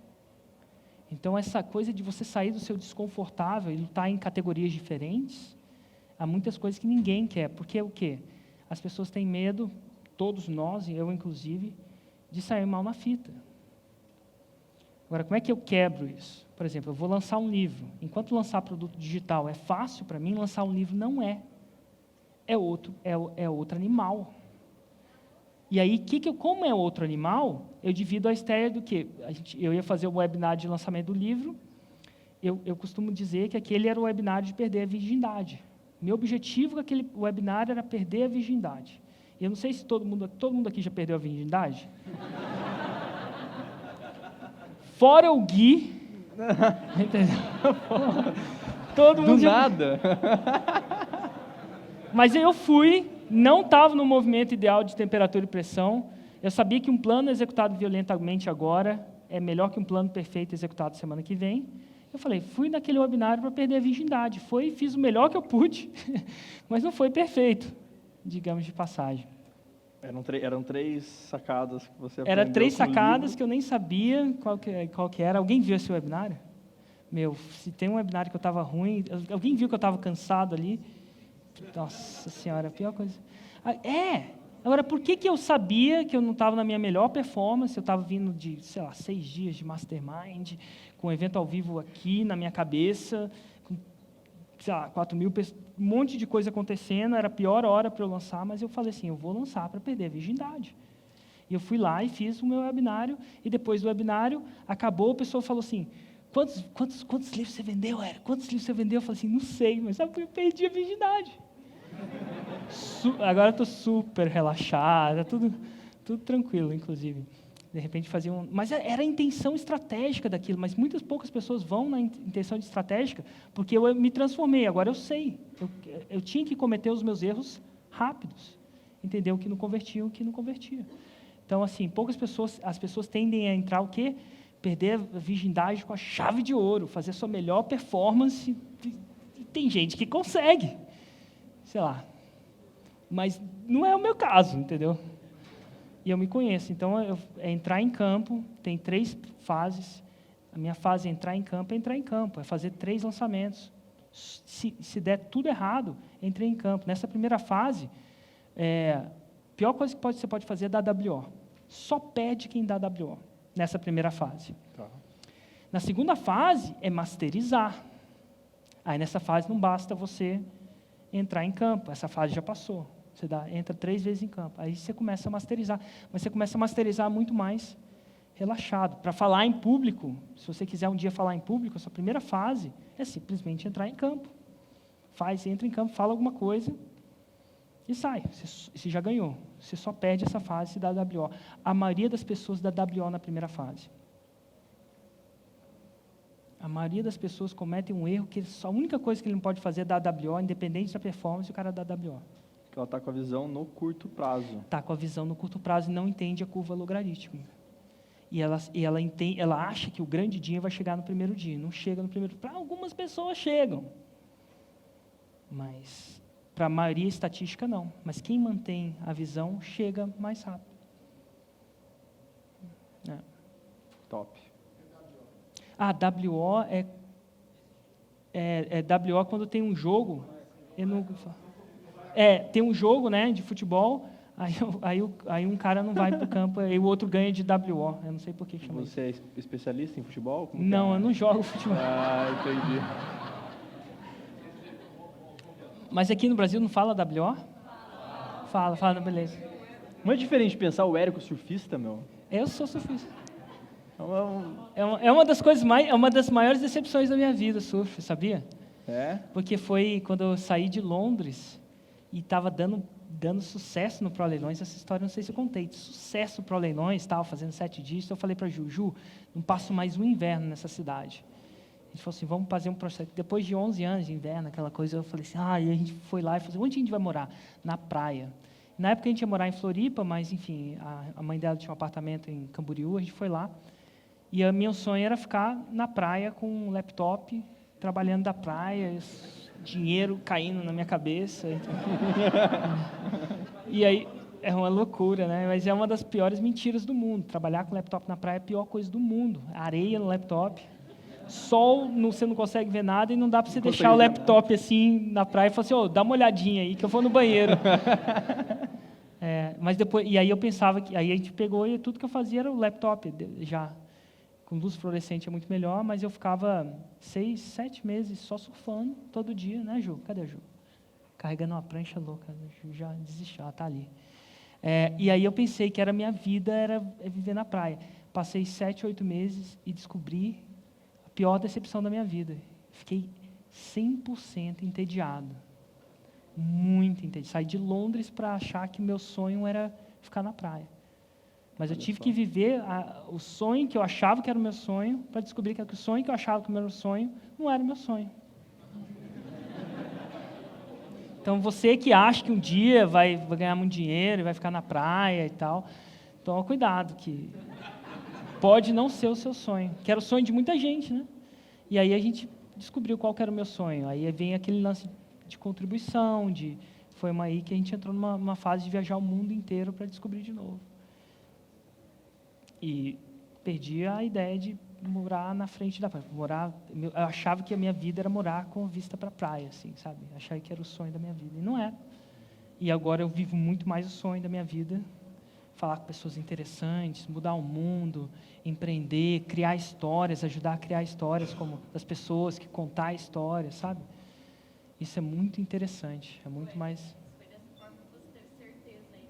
Então, essa coisa de você sair do seu desconfortável e lutar em categorias diferentes, há muitas coisas que ninguém quer, porque o quê? As pessoas têm medo, todos nós, e eu inclusive, de sair mal na fita. Agora, como é que eu quebro isso? Por exemplo, eu vou lançar um livro. Enquanto lançar produto digital é fácil para mim, lançar um livro não é. É outro animal. E aí, como é outro animal, eu divido a ideia do que eu ia fazer o webinar de lançamento do livro, eu costumo dizer que aquele era o webinar de perder a virgindade. Meu objetivo com aquele webinar era perder a virgindade. E eu não sei se todo mundo aqui já perdeu a virgindade. Fora o Gui. Entendeu? Todo mundo do nada. Mas eu não estava no movimento ideal de temperatura e pressão. Eu sabia que um plano executado violentamente agora é melhor que um plano perfeito executado semana que vem. Eu falei, fui naquele webinário para perder a virgindade. Fiz o melhor que eu pude, mas não foi perfeito, digamos de passagem. Eram 3 sacadas que você aprendeu. Eram 3 sacadas que eu nem sabia qual que era. Alguém viu esse webinário? Se tem um webinário que eu estava ruim, alguém viu que eu estava cansado ali? Nossa Senhora, a pior coisa. Agora, por que eu sabia que eu não estava na minha melhor performance? Eu estava vindo de, 6 dias de mastermind, com um evento ao vivo aqui na minha cabeça, com, 4.000 pessoas, um monte de coisa acontecendo, era a pior hora para eu lançar, mas eu falei assim, eu vou lançar para perder a virgindade. E eu fui lá e fiz o meu webinário, e depois do webinário, acabou, a pessoa falou assim, quantos livros você vendeu, Érico? Quantos livros você vendeu? Eu falei assim, não sei, mas eu perdi a virgindade. Agora eu estou super relaxada, tudo tranquilo, inclusive. De repente fazia mas era a intenção estratégica daquilo, mas poucas pessoas vão na intenção estratégica, porque eu me transformei, agora eu sei. Eu tinha que cometer os meus erros rápidos, entender o que não convertia, o que não convertia. Então, assim, as pessoas tendem a entrar o quê? Perder a virgindade com a chave de ouro, fazer a sua melhor performance. E tem gente que consegue, sei lá. Mas não é o meu caso, entendeu? E eu me conheço. Então, é entrar em campo, tem 3 fases. A minha fase é entrar em campo, é fazer 3 lançamentos. Se der tudo errado, entrei em campo. Nessa primeira fase, a pior coisa que você pode fazer é dar WO. Só perde quem dá WO, nessa primeira fase. Tá. Na segunda fase, é masterizar. Aí, nessa fase, não basta você entrar em campo. Essa fase já passou. Você entra 3 vezes em campo. Aí você começa a masterizar. Mas você começa a masterizar muito mais relaxado. Para falar em público, se você quiser um dia falar em público, a sua primeira fase é simplesmente entrar em campo. Entra em campo, fala alguma coisa e sai. Você já ganhou. Você só perde essa fase se dá WO. A maioria das pessoas dá WO na primeira fase. A maioria das pessoas cometem um erro que a única coisa que ele não pode fazer é dar WO, independente da performance, o cara dá WO. Porque ela está com a visão no curto prazo. Está com a visão no curto prazo e não entende a curva logarítmica. E ela acha que o grande dia vai chegar no primeiro dia. Não chega no primeiro dia. Para algumas pessoas chegam. Mas para a maioria estatística não. Mas quem mantém a visão chega mais rápido. Top. WO WO quando tem um jogo. Tem um jogo, né, de futebol. Aí um cara não vai para o campo, aí o outro ganha de WO. Eu não sei por que chama isso. Você é especialista em futebol? Como Não, eu não jogo futebol. Entendi. Mas aqui no Brasil não fala WO? Fala, beleza. Não é diferente pensar o Érico surfista, meu? Eu sou surfista. É uma das coisas é uma das maiores decepções da minha vida, surf, sabia? Porque foi quando eu saí de Londres e estava dando sucesso no Pro Leilões. Essa história não sei se eu contei. Sucesso no Pro Leilões, estava fazendo 7 dígitos. Eu falei para Ju, não passo mais um inverno nessa cidade. A gente falou assim, vamos fazer um projeto. Depois de 11 anos de inverno, aquela coisa, eu falei assim, e a gente foi lá e falou assim, onde a gente vai morar? Na praia. Na época a gente ia morar em Floripa, mas enfim, a mãe dela tinha um apartamento em Camboriú, a gente foi lá. E o meu sonho era ficar na praia com um laptop, trabalhando da praia, dinheiro caindo na minha cabeça. Então. E aí, é uma loucura, né? Mas é uma das piores mentiras do mundo. Trabalhar com laptop na praia é a pior coisa do mundo. Areia no laptop, sol, você não consegue ver nada e não dá para você deixar o laptop assim na praia e falar assim, dá uma olhadinha aí que eu vou no banheiro. Mas depois, e aí eu pensava que, aí a gente pegou e tudo que eu fazia era o laptop já. Com luz fluorescente é muito melhor, mas eu ficava 6, 7 meses só surfando todo dia, né, Ju? Cadê a Ju? Carregando uma prancha louca, a Ju já desistiu, ela está ali. E aí eu pensei que a minha vida era viver na praia. Passei 7, 8 meses e descobri a pior decepção da minha vida. Fiquei 100% entediado. Muito entediado. Saí de Londres para achar que meu sonho era ficar na praia. Mas eu tive que viver o sonho que eu achava que era o meu sonho, para descobrir que o sonho que eu achava que era o meu sonho, não era o meu sonho. Então, você que acha que um dia vai ganhar muito dinheiro, vai ficar na praia e tal, toma cuidado, que pode não ser o seu sonho, que era o sonho de muita gente, né? E aí a gente descobriu qual que era o meu sonho. Aí vem aquele lance de contribuição, foi aí que a gente entrou numa fase de viajar o mundo inteiro para descobrir de novo. E perdi a ideia de morar na frente da praia. Eu achava que a minha vida era morar com vista para a praia, assim, sabe? Achava que era o sonho da minha vida. E não era. E agora eu vivo muito mais o sonho da minha vida. Falar com pessoas interessantes, mudar o mundo, empreender, criar histórias, ajudar a criar histórias como das pessoas, que contar histórias, sabe? Isso é muito interessante. É muito mais... Foi dessa forma que você teve certeza aí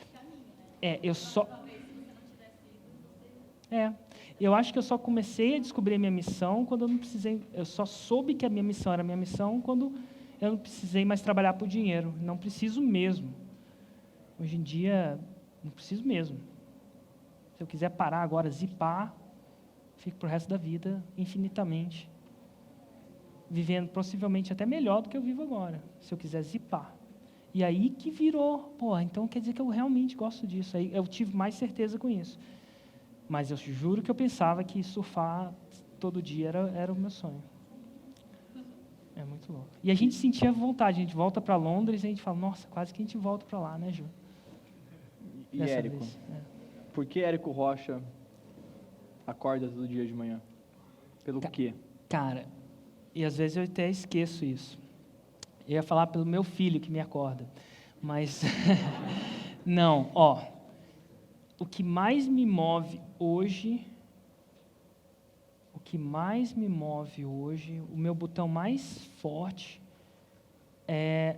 do caminho, né? Eu só... Se você não tivesse ido, eu acho que eu só comecei a descobrir a minha missão quando eu não precisei, eu só soube que a minha missão era a minha missão quando eu não precisei mais trabalhar por dinheiro, não preciso mesmo. Hoje em dia, não preciso mesmo. Se eu quiser parar agora, zipar, fico pro resto da vida, infinitamente, vivendo possivelmente até melhor do que eu vivo agora, se eu quiser zipar. E aí que virou, então quer dizer que eu realmente gosto disso, aí eu tive mais certeza com isso. Mas eu juro que eu pensava que surfar todo dia era o meu sonho. É muito louco. E a gente sentia vontade, a gente volta para Londres e a gente fala, nossa, quase que a gente volta para lá, né, Ju? E Érico? Por que Érico Rocha acorda todo dia de manhã? Pelo quê? Cara, e às vezes eu até esqueço isso. Eu ia falar pelo meu filho que me acorda. Mas, não, o que mais me move hoje, o meu botão mais forte é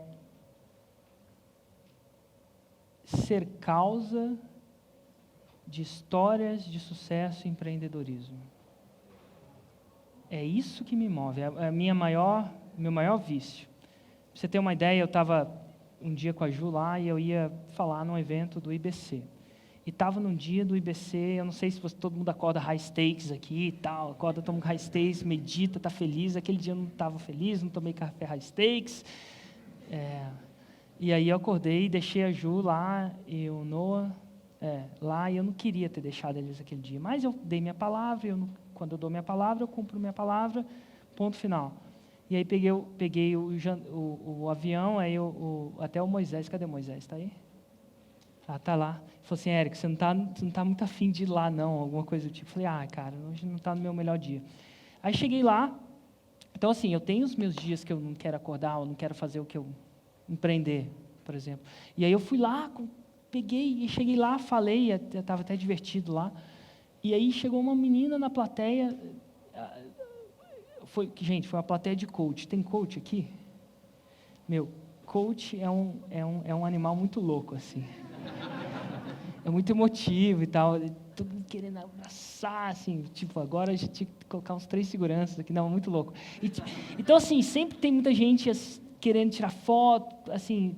ser causa de histórias de sucesso e empreendedorismo. É isso que me move, é meu maior vício. Pra você ter uma ideia, eu estava um dia com a Ju lá e eu ia falar num evento do IBC. E estava num dia do IBC, eu não sei se todo mundo acorda high stakes aqui e tal, acorda, toma high stakes, medita, está feliz. Aquele dia eu não estava feliz, não tomei café high stakes. E aí eu acordei, deixei a Ju lá e o Noah, lá, e eu não queria ter deixado eles aquele dia. Mas eu dei minha palavra, quando eu dou minha palavra, eu cumpro minha palavra, ponto final. E aí peguei o avião, aí até o Moisés, cadê o Moisés? Está aí? Ah, tá lá. Ele falou assim, Érico, você não tá muito afim de ir lá, não, alguma coisa do tipo. Eu falei, cara, hoje não está no meu melhor dia. Aí cheguei lá, então assim, eu tenho os meus dias que eu não quero acordar, ou não quero fazer o que eu empreender, por exemplo. E aí eu fui lá, peguei e cheguei lá, falei, estava até divertido lá. E aí chegou uma menina na plateia, gente, foi uma plateia de coach. Tem coach aqui? Meu, coach é um animal muito louco, assim. É muito emotivo e tal, todo mundo querendo abraçar, assim, tipo, agora a gente tinha que colocar uns 3 seguranças aqui, não, muito louco. Então, assim, sempre tem muita gente querendo tirar foto, assim,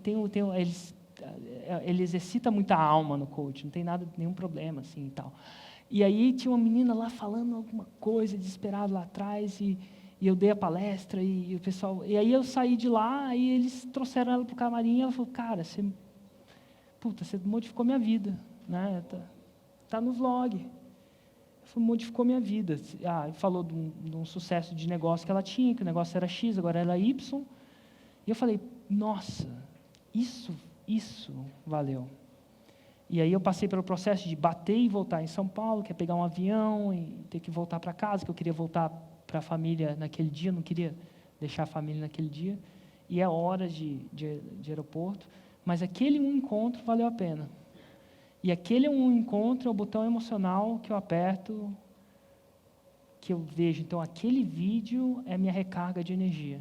ele exercita muita alma no coach, não tem nenhum problema, assim, e tal. E aí tinha uma menina lá falando alguma coisa, desesperada lá atrás, e eu dei a palestra, e o pessoal... E aí eu saí de lá, aí eles trouxeram ela para o camarim, e ela falou, cara, você modificou minha vida, né? Tá no vlog. Modificou minha vida. Falou de um sucesso de negócio que ela tinha, que o negócio era X, agora era Y. E eu falei, nossa, isso valeu. E aí eu passei pelo processo de bater e voltar em São Paulo, que é pegar um avião e ter que voltar para casa, que eu queria voltar para a família naquele dia, não queria deixar a família naquele dia. E é horas de aeroporto. Mas aquele um encontro valeu a pena. E aquele um encontro é o botão emocional que eu aperto, que eu vejo. Então, aquele vídeo é minha recarga de energia.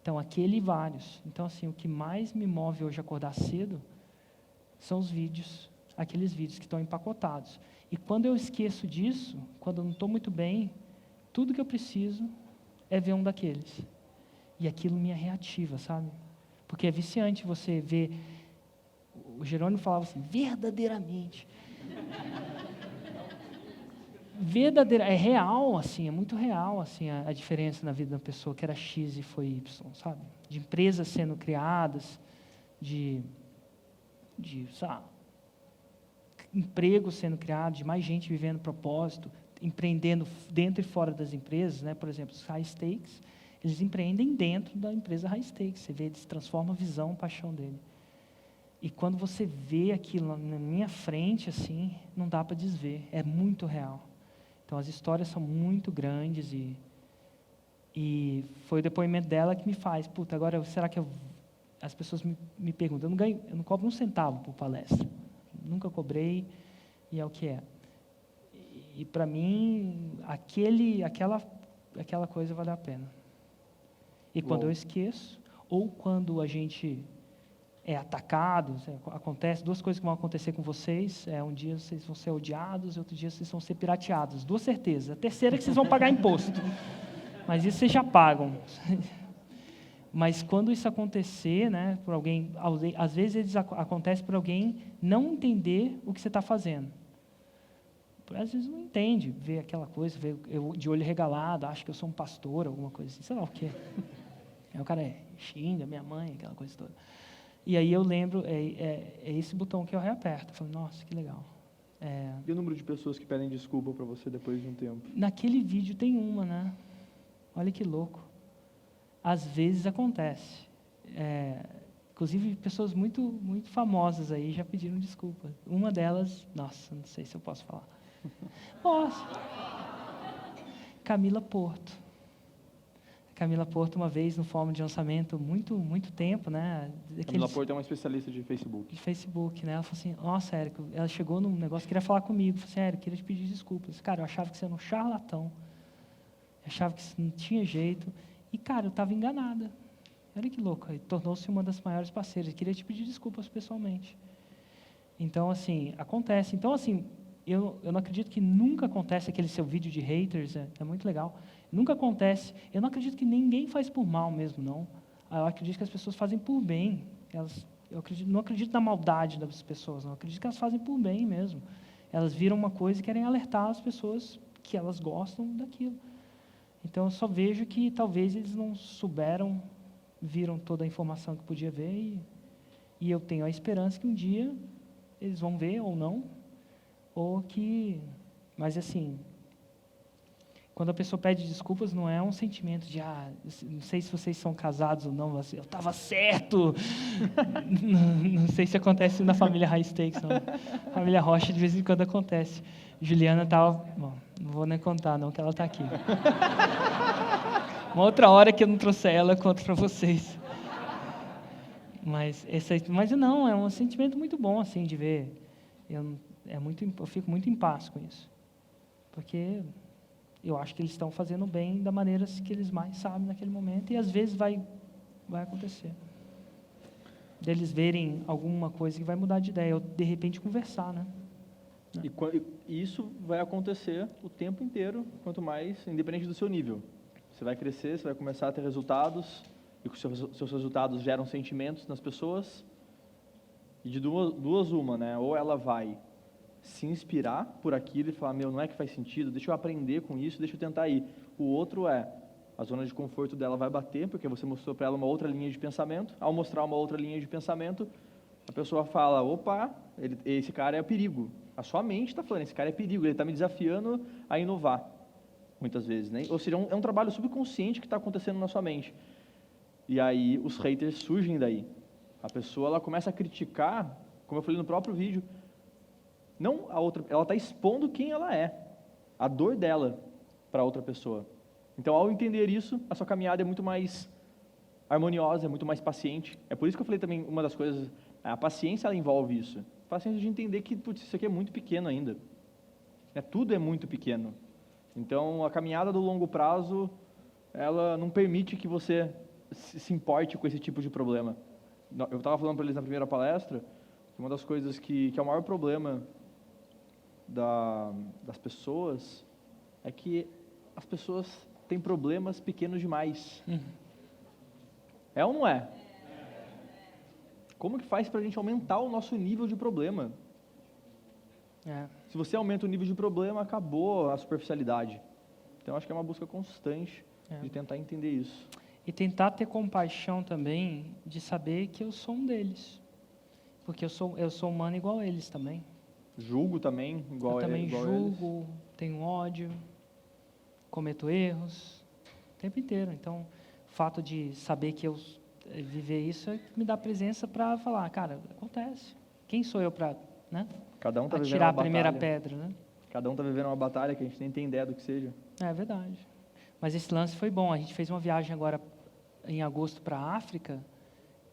Então, aquele e vários. Então, assim, o que mais me move hoje a acordar cedo são os vídeos, aqueles vídeos que estão empacotados. E quando eu esqueço disso, quando eu não estou muito bem, tudo que eu preciso é ver um daqueles. E aquilo me reativa, sabe? Porque é viciante você ver... O Jerônimo falava assim, verdadeiramente. É real, assim, é muito real, assim, a diferença na vida da pessoa, que era X e foi Y, sabe? De empresas sendo criadas, sabe, empregos sendo criados, de mais gente vivendo propósito, empreendendo dentro e fora das empresas, né? Por exemplo, os high stakes, eles empreendem dentro da empresa high stakes, você vê, eles transformam a visão, a paixão dele. E quando você vê aquilo na minha frente, assim, não dá para desver, é muito real. Então, as histórias são muito grandes e foi o depoimento dela que me faz, agora, será que as pessoas me perguntam, eu não cobro um centavo por palestra, nunca cobrei, e é o que é. E para mim, aquela coisa vale a pena. E quando eu esqueço, ou quando a gente é atacado, acontece, 2 coisas que vão acontecer com vocês, um dia vocês vão ser odiados, outro dia vocês vão ser pirateados, 2 certezas, a terceira é que vocês vão pagar imposto, mas isso vocês já pagam. Mas quando isso acontecer, né, por alguém, às vezes acontece por alguém não entender o que você está fazendo. Às vezes não entende, vê aquela coisa, vê eu de olho regalado, acha que eu sou um pastor, alguma coisa assim, sei lá o quê. Aí o cara xinga minha mãe, aquela coisa toda. E aí eu lembro, é esse botão que eu reaperto. Eu falei, nossa, que legal. E o número de pessoas que pedem desculpa para você depois de um tempo? Naquele vídeo tem uma, né? Olha que louco. Às vezes acontece. Inclusive, pessoas muito, muito famosas aí já pediram desculpa. Uma delas, nossa, não sei se eu posso falar. Posso. Camila Porto. Camila Porto, uma vez, no fórum de lançamento, muito tempo, né? Camila Porto é uma especialista de Facebook. De Facebook, né? Ela falou assim, nossa, Érico, ela chegou num negócio, queria falar comigo. Falou assim, Érico, queria te pedir desculpas. Cara, eu achava que você era um charlatão. Eu achava que isso não tinha jeito. E, cara, eu estava enganada. Olha que louco. Tornou-se uma das maiores parceiras. Eu queria te pedir desculpas pessoalmente. Então, assim, acontece. Então, assim, eu não acredito que nunca acontece aquele seu vídeo de haters, é muito legal. Nunca acontece. Eu não acredito que ninguém faz por mal mesmo, não. Eu acredito que as pessoas fazem por bem. Não acredito na maldade das pessoas, não. Eu acredito que elas fazem por bem mesmo. Elas viram uma coisa e querem alertar as pessoas que elas gostam daquilo. Então, eu só vejo que talvez eles não viram toda a informação que podia ver e eu tenho a esperança que um dia eles vão ver ou não, ou que... Mas, assim, quando a pessoa pede desculpas, não é um sentimento de, não sei se vocês são casados ou não, assim, eu estava certo. Não sei se acontece na família High Stakes, não. Família Rocha, de vez em quando acontece. Juliana estava... Bom, não vou nem contar, não, que ela está aqui. Uma outra hora que eu não trouxer ela, eu conto para vocês. Mas não, é um sentimento muito bom, assim, de ver. Eu fico muito em paz com isso. Porque eu acho que eles estão fazendo bem da maneira que eles mais sabem naquele momento, e às vezes vai acontecer. Deles verem alguma coisa que vai mudar de ideia, ou de repente conversar, né? E isso vai acontecer o tempo inteiro, quanto mais, independente do seu nível. Você vai crescer, você vai começar a ter resultados, e os seus resultados geram sentimentos nas pessoas, e de duas uma, né? Ou ela vai se inspirar por aquilo e falar, não é que faz sentido, deixa eu aprender com isso, deixa eu tentar ir. O outro é, a zona de conforto dela vai bater, porque você mostrou para ela uma outra linha de pensamento. Ao mostrar uma outra linha de pensamento, a pessoa fala, opa, esse cara é perigo. A sua mente está falando, esse cara é perigo, ele está me desafiando a inovar, muitas vezes, né? Ou seja, é um trabalho subconsciente que está acontecendo na sua mente. E aí, os haters surgem daí. A pessoa, ela começa a criticar, como eu falei no próprio vídeo, não a outra, ela está expondo quem ela é, a dor dela para outra pessoa. Então, ao entender isso, a sua caminhada é muito mais harmoniosa, é muito mais paciente. É por isso que eu falei também, uma das coisas, a paciência, ela envolve isso. A paciência de entender que, isso aqui é muito pequeno ainda. Tudo é muito pequeno. Então, a caminhada do longo prazo, ela não permite que você se importe com esse tipo de problema. Eu estava falando para eles na primeira palestra, que uma das coisas que é o maior problema das pessoas é que as pessoas têm problemas pequenos demais. É ou não é? Como que faz para a gente aumentar o nosso nível de problema? Se você aumenta o nível de problema, acabou a superficialidade. Então, acho que é uma busca constante de tentar entender isso. E tentar ter compaixão também de saber que eu sou um deles. Porque eu sou humano igual a eles também. Julgo também, igual a eles. Eu também julgo, tenho ódio, cometo erros, o tempo inteiro. Então, o fato de saber que eu viver isso me dá presença para falar, cara, acontece. Quem sou eu para, né? Cada um tá vivendo atirar uma a primeira batalha. pedra, né? Cada um está vivendo uma batalha que a gente nem tem ideia do que seja. É verdade. Mas esse lance foi bom. A gente fez uma viagem agora em agosto para a África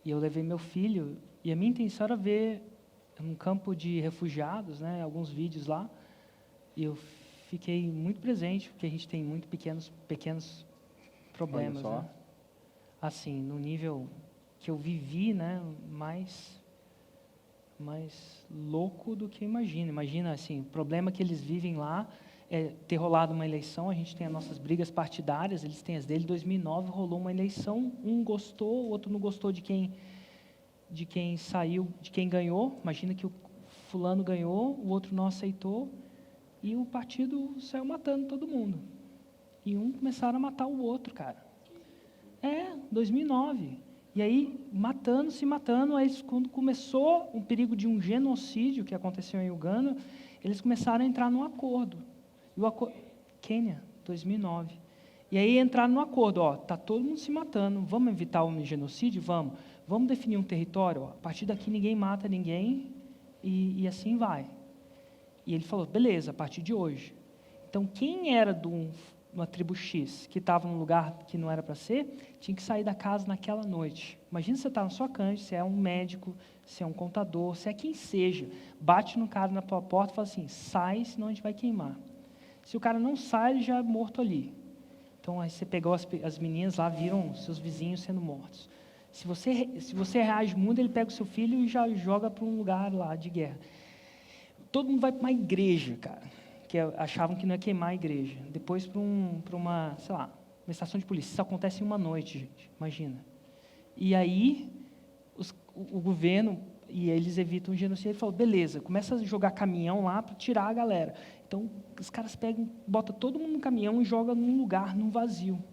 e eu levei meu filho e a minha intenção era ver um campo de refugiados, né? Alguns vídeos lá. E eu fiquei muito presente porque a gente tem muito pequenos problemas, Olha só. né? Assim, no nível que eu vivi, né? Mais louco do que eu imagino. Imagina, assim, o problema que eles vivem lá é ter rolado uma eleição, a gente tem as nossas brigas partidárias, eles têm as dele. Em 2009 rolou uma eleição, um gostou, o outro não gostou de quem saiu, de quem ganhou. Imagina que o fulano ganhou, o outro não aceitou, e o partido saiu matando todo mundo. E começaram a matar o outro, cara. 2009. E aí, se matando, aí quando começou o perigo de um genocídio que aconteceu em Uganda, eles começaram a entrar num acordo. Quênia, 2009. E aí entraram no acordo, tá todo mundo se matando, vamos evitar o genocídio? Vamos definir um território, a partir daqui ninguém mata ninguém, e assim vai. E ele falou, beleza, a partir de hoje. Então, quem era de uma tribo X, que estava num lugar que não era para ser, tinha que sair da casa naquela noite. Imagina você estar na sua cama, você é um médico, você é um contador, você é quem seja, bate no cara na tua porta e fala assim, sai, senão a gente vai queimar. Se o cara não sai, ele já é morto ali. Então, aí você pegou as meninas lá, viram seus vizinhos sendo mortos. Se você reage muito, ele pega o seu filho e já joga para um lugar lá de guerra. Todo mundo vai para uma igreja, cara, que achavam que não ia queimar a igreja. Depois para uma, sei lá, uma estação de polícia. Isso acontece em uma noite, gente, imagina. E aí, o governo, e eles evitam o genocídio, ele falou, beleza, começa a jogar caminhão lá para tirar a galera. Então, os caras botam todo mundo no caminhão e jogam num lugar, num vazio,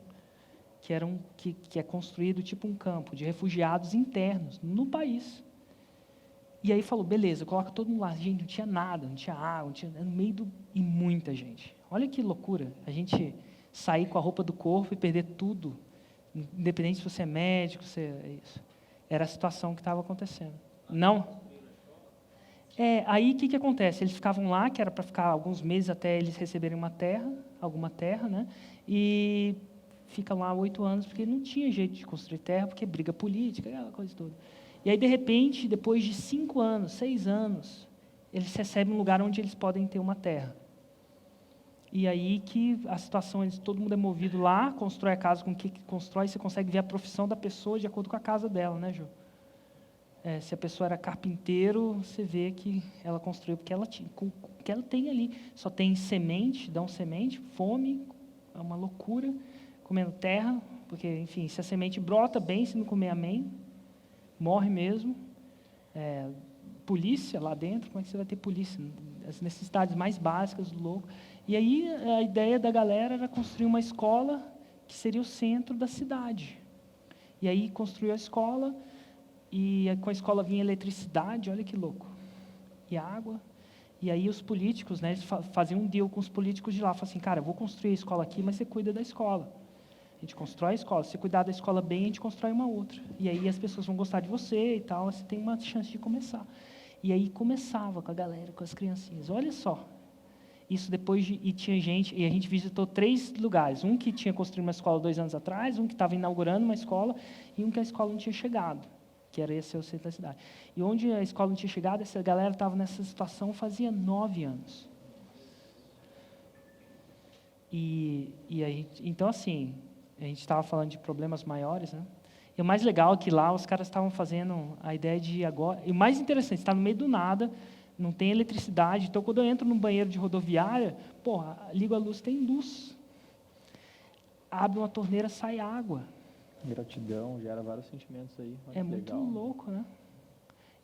que é construído tipo um campo de refugiados internos, no país. E aí falou, beleza, coloca todo mundo lá. Gente, não tinha nada, não tinha água, não tinha, no meio do... E muita gente. Olha que loucura, a gente sair com a roupa do corpo e perder tudo, independente se você é médico, se é isso. Era a situação que estava acontecendo. Não? Aí o que acontece? Eles ficavam lá, que era para ficar alguns meses até eles receberem alguma terra, né? E ficam lá 8 anos, porque não tinha jeito de construir terra, porque briga política, aquela coisa toda. E aí, de repente, depois de 5 anos, 6 anos, eles recebem um lugar onde eles podem ter uma terra. E aí que a situação, todo mundo é movido lá, constrói a casa com o que constrói, você consegue ver a profissão da pessoa de acordo com a casa dela, né, Ju? Se a pessoa era carpinteiro, você vê que ela construiu porque ela tinha, com o que ela tem ali. Só tem semente, dão semente, fome, é uma loucura, comendo terra, porque, enfim, se a semente brota bem, se não comer, amém, morre mesmo. Polícia lá dentro, como é que você vai ter polícia? As necessidades mais básicas do louco. E aí a ideia da galera era construir uma escola que seria o centro da cidade. E aí construiu a escola, e com a escola vinha eletricidade, olha que louco, e água. E aí os políticos, né, eles faziam um deal com os políticos de lá, falavam assim, cara, eu vou construir a escola aqui, mas você cuida da escola. A gente constrói a escola, se você cuidar da escola bem, a gente constrói uma outra. E aí as pessoas vão gostar de você e tal, você tem uma chance de começar. E aí começava com a galera, com as criancinhas. Olha só, isso depois e tinha gente, e a gente visitou 3 lugares. Um que tinha construído uma escola 2 anos atrás, um que estava inaugurando uma escola, e um que a escola não tinha chegado, que era esse o centro da cidade. E onde a escola não tinha chegado, essa galera estava nessa situação fazia 9 anos. E aí, então assim, a gente estava falando de problemas maiores, né? E o mais legal é que lá os caras estavam fazendo a ideia de agora... E o mais interessante, está no meio do nada, não tem eletricidade. Então, quando eu entro num banheiro de rodoviária, ligo a luz, tem luz. Abre uma torneira, sai água. Gratidão, gera vários sentimentos aí. É muito louco, né?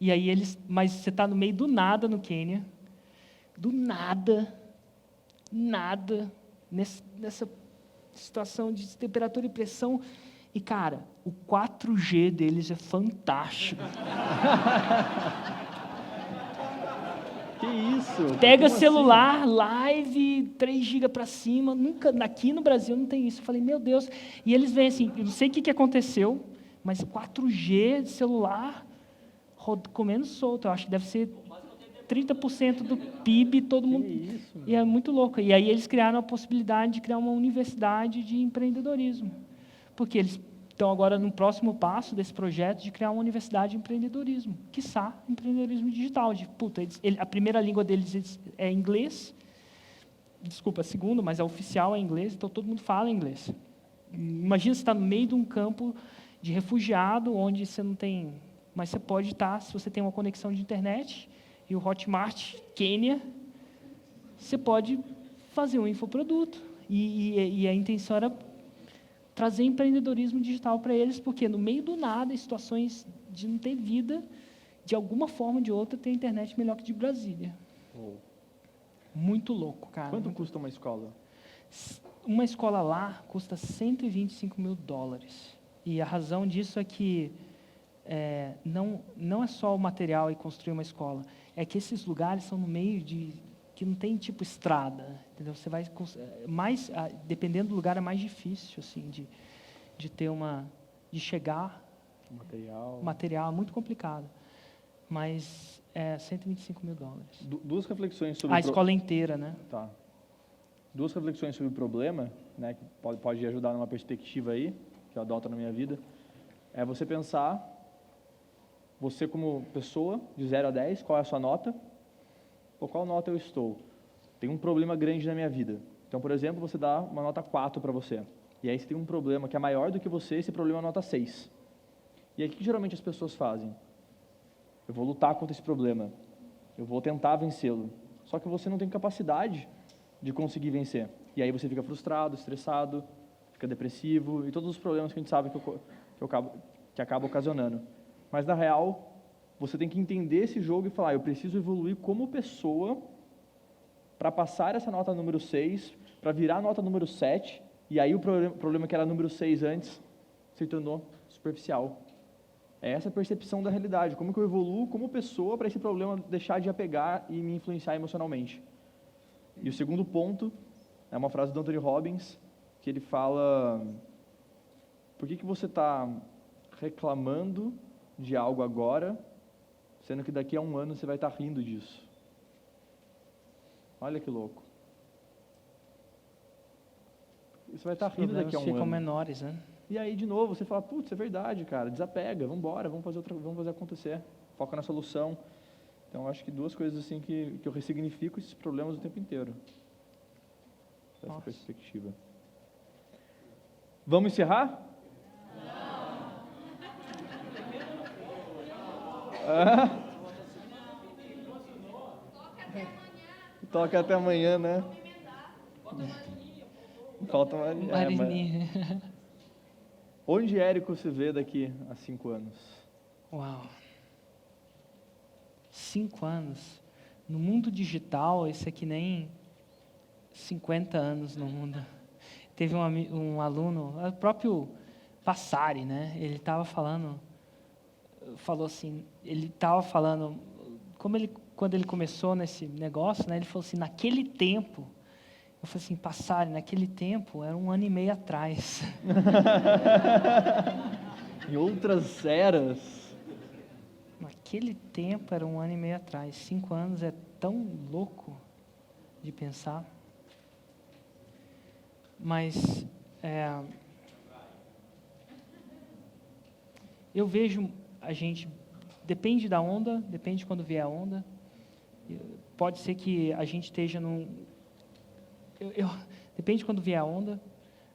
E aí mas você está no meio do nada no Quênia, do nada, nessa situação de temperatura e pressão. E, cara, o 4G deles é fantástico. Que isso? Pega Como celular, live, 3 GB para cima. Aqui no Brasil não tem isso. Eu falei, meu Deus. E eles vêm assim, eu não sei o que aconteceu, mas 4G de celular comendo solto. Eu acho que deve ser 30% do PIB, todo mundo. isso, E é muito louco. E aí eles criaram a possibilidade de criar uma universidade de empreendedorismo. Porque eles estão agora no próximo passo desse projeto de criar uma universidade de empreendedorismo, quiçá empreendedorismo digital. A primeira língua deles é inglês, desculpa, a segunda, mas a oficial é inglês, então todo mundo fala inglês. Imagina você estar no meio de um campo de refugiado, onde você não tem... Mas você pode estar, se você tem uma conexão de internet, e o Hotmart, Quênia, você pode fazer um infoproduto. E a intenção era trazer empreendedorismo digital para eles, porque no meio do nada, em situações de não ter vida, de alguma forma ou de outra, tem internet melhor que de Brasília. Muito louco, cara. Quanto custa uma escola? Uma escola lá custa $125 mil. E a razão disso é que não é só o material e construir uma escola, é que esses lugares são no meio que não tem tipo estrada, entendeu? Você vai dependendo do lugar é mais difícil assim de ter de chegar material é muito complicado, mas é $125 mil. Duas reflexões sobre a escola inteira, né? Tá. Duas reflexões sobre o problema, né, que pode ajudar numa perspectiva aí que eu adoto na minha vida. É você pensar, você como pessoa, de 0 a 10, qual é a sua nota? Ou qual nota eu estou? Tem um problema grande na minha vida. Então, por exemplo, você dá uma nota 4 para você. E aí você tem um problema que é maior do que você, esse problema é nota 6. E aí o que geralmente as pessoas fazem? Eu vou lutar contra esse problema. Eu vou tentar vencê-lo. Só que você não tem capacidade de conseguir vencer. E aí você fica frustrado, estressado, fica depressivo e todos os problemas que a gente sabe que acaba ocasionando. Mas, na real, você tem que entender esse jogo e falar, eu preciso evoluir como pessoa para passar essa nota número 6, para virar a nota número 7, e aí o problema que era número 6 antes se tornou superficial. É essa percepção da realidade, como que eu evoluo como pessoa para esse problema deixar de apegar e me influenciar emocionalmente. E o segundo ponto é uma frase do Anthony Robbins, que ele fala: por que você está reclamando de algo agora, sendo que daqui a um ano você vai estar rindo disso? Olha que louco. Você vai estar Os rindo daqui a problemas um ficam ano. menores, né? E aí, de novo, você fala: putz, é verdade, cara, desapega, vamos embora, vamos fazer acontecer. Foca na solução. Então, acho que duas coisas assim que eu ressignifico esses problemas o tempo inteiro. Dessa Nossa. perspectiva. Vamos encerrar? Toca até amanhã, né? Falta Maria. Marininha. Onde Érico se vê daqui a 5 anos? Uau. 5 anos. No mundo digital, isso é que nem 50 anos no mundo. Teve um aluno, o próprio Passari, né? Ele estava falando, quando ele começou nesse negócio, né? Ele falou assim, naquele tempo, eu falei assim, Passari, naquele tempo era 1 ano e meio atrás. Em outras eras. Naquele tempo era 1 ano e meio atrás. 5 anos é tão louco de pensar. Mas eu vejo a gente, depende da onda, depende de quando vier a onda. Pode ser que a gente esteja depende de quando vier a onda.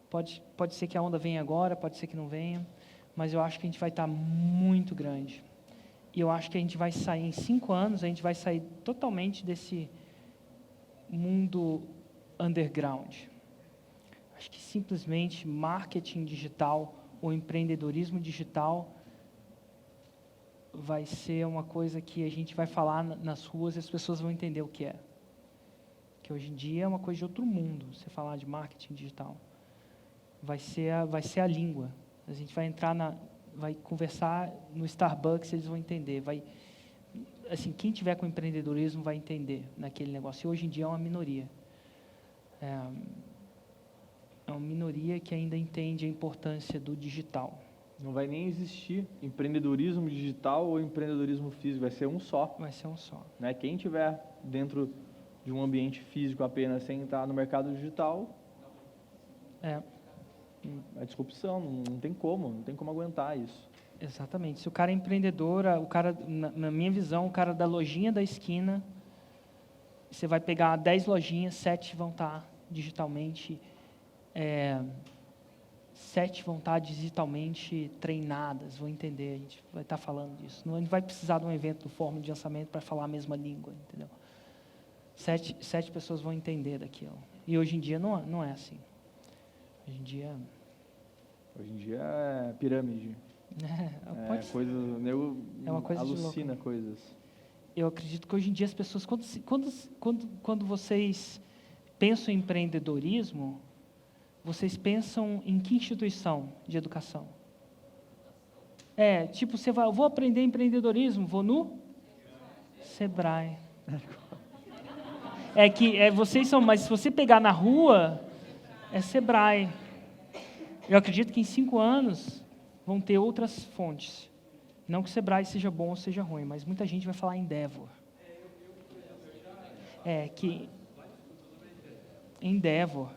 Pode ser que a onda venha agora, pode ser que não venha. Mas eu acho que a gente vai estar muito grande. E eu acho que a gente vai sair, em 5 anos, a gente vai sair totalmente desse mundo underground. Acho que simplesmente marketing digital ou empreendedorismo digital vai ser uma coisa que a gente vai falar nas ruas e as pessoas vão entender o que é. Que hoje em dia é uma coisa de outro mundo, você falar de marketing digital. Vai ser a língua. A gente vai vai conversar no Starbucks, eles vão entender. Assim, quem tiver com empreendedorismo vai entender naquele negócio. E hoje em dia é uma minoria. É uma minoria que ainda entende a importância do digital. Não vai nem existir empreendedorismo digital ou empreendedorismo físico, vai ser um só. Vai ser um só. Né? Quem tiver dentro de um ambiente físico apenas sem estar no mercado digital, é disrupção, não tem como aguentar isso. Exatamente. Se o cara é empreendedor, na minha visão, o cara da lojinha da esquina, você vai pegar 10 lojinhas, 7 vão estar digitalmente, 7 vão estar digitalmente treinadas, vão entender, a gente vai estar falando disso. Não vai precisar de um evento do fórum de lançamento para falar a mesma língua, entendeu? 7 pessoas vão entender daquilo. E hoje em dia não é assim. Hoje em dia é pirâmide. Coisa, uma coisa alucina coisas. Eu acredito que hoje em dia as pessoas, quando vocês pensam em empreendedorismo, vocês pensam em que instituição de educação? Tipo, eu vou aprender empreendedorismo, vou no Sebrae. Vocês são, mas se você pegar na rua, é Sebrae. Eu acredito que em 5 anos vão ter outras fontes. Não que o Sebrae seja bom ou seja ruim, mas muita gente vai falar Endeavor. Endeavor.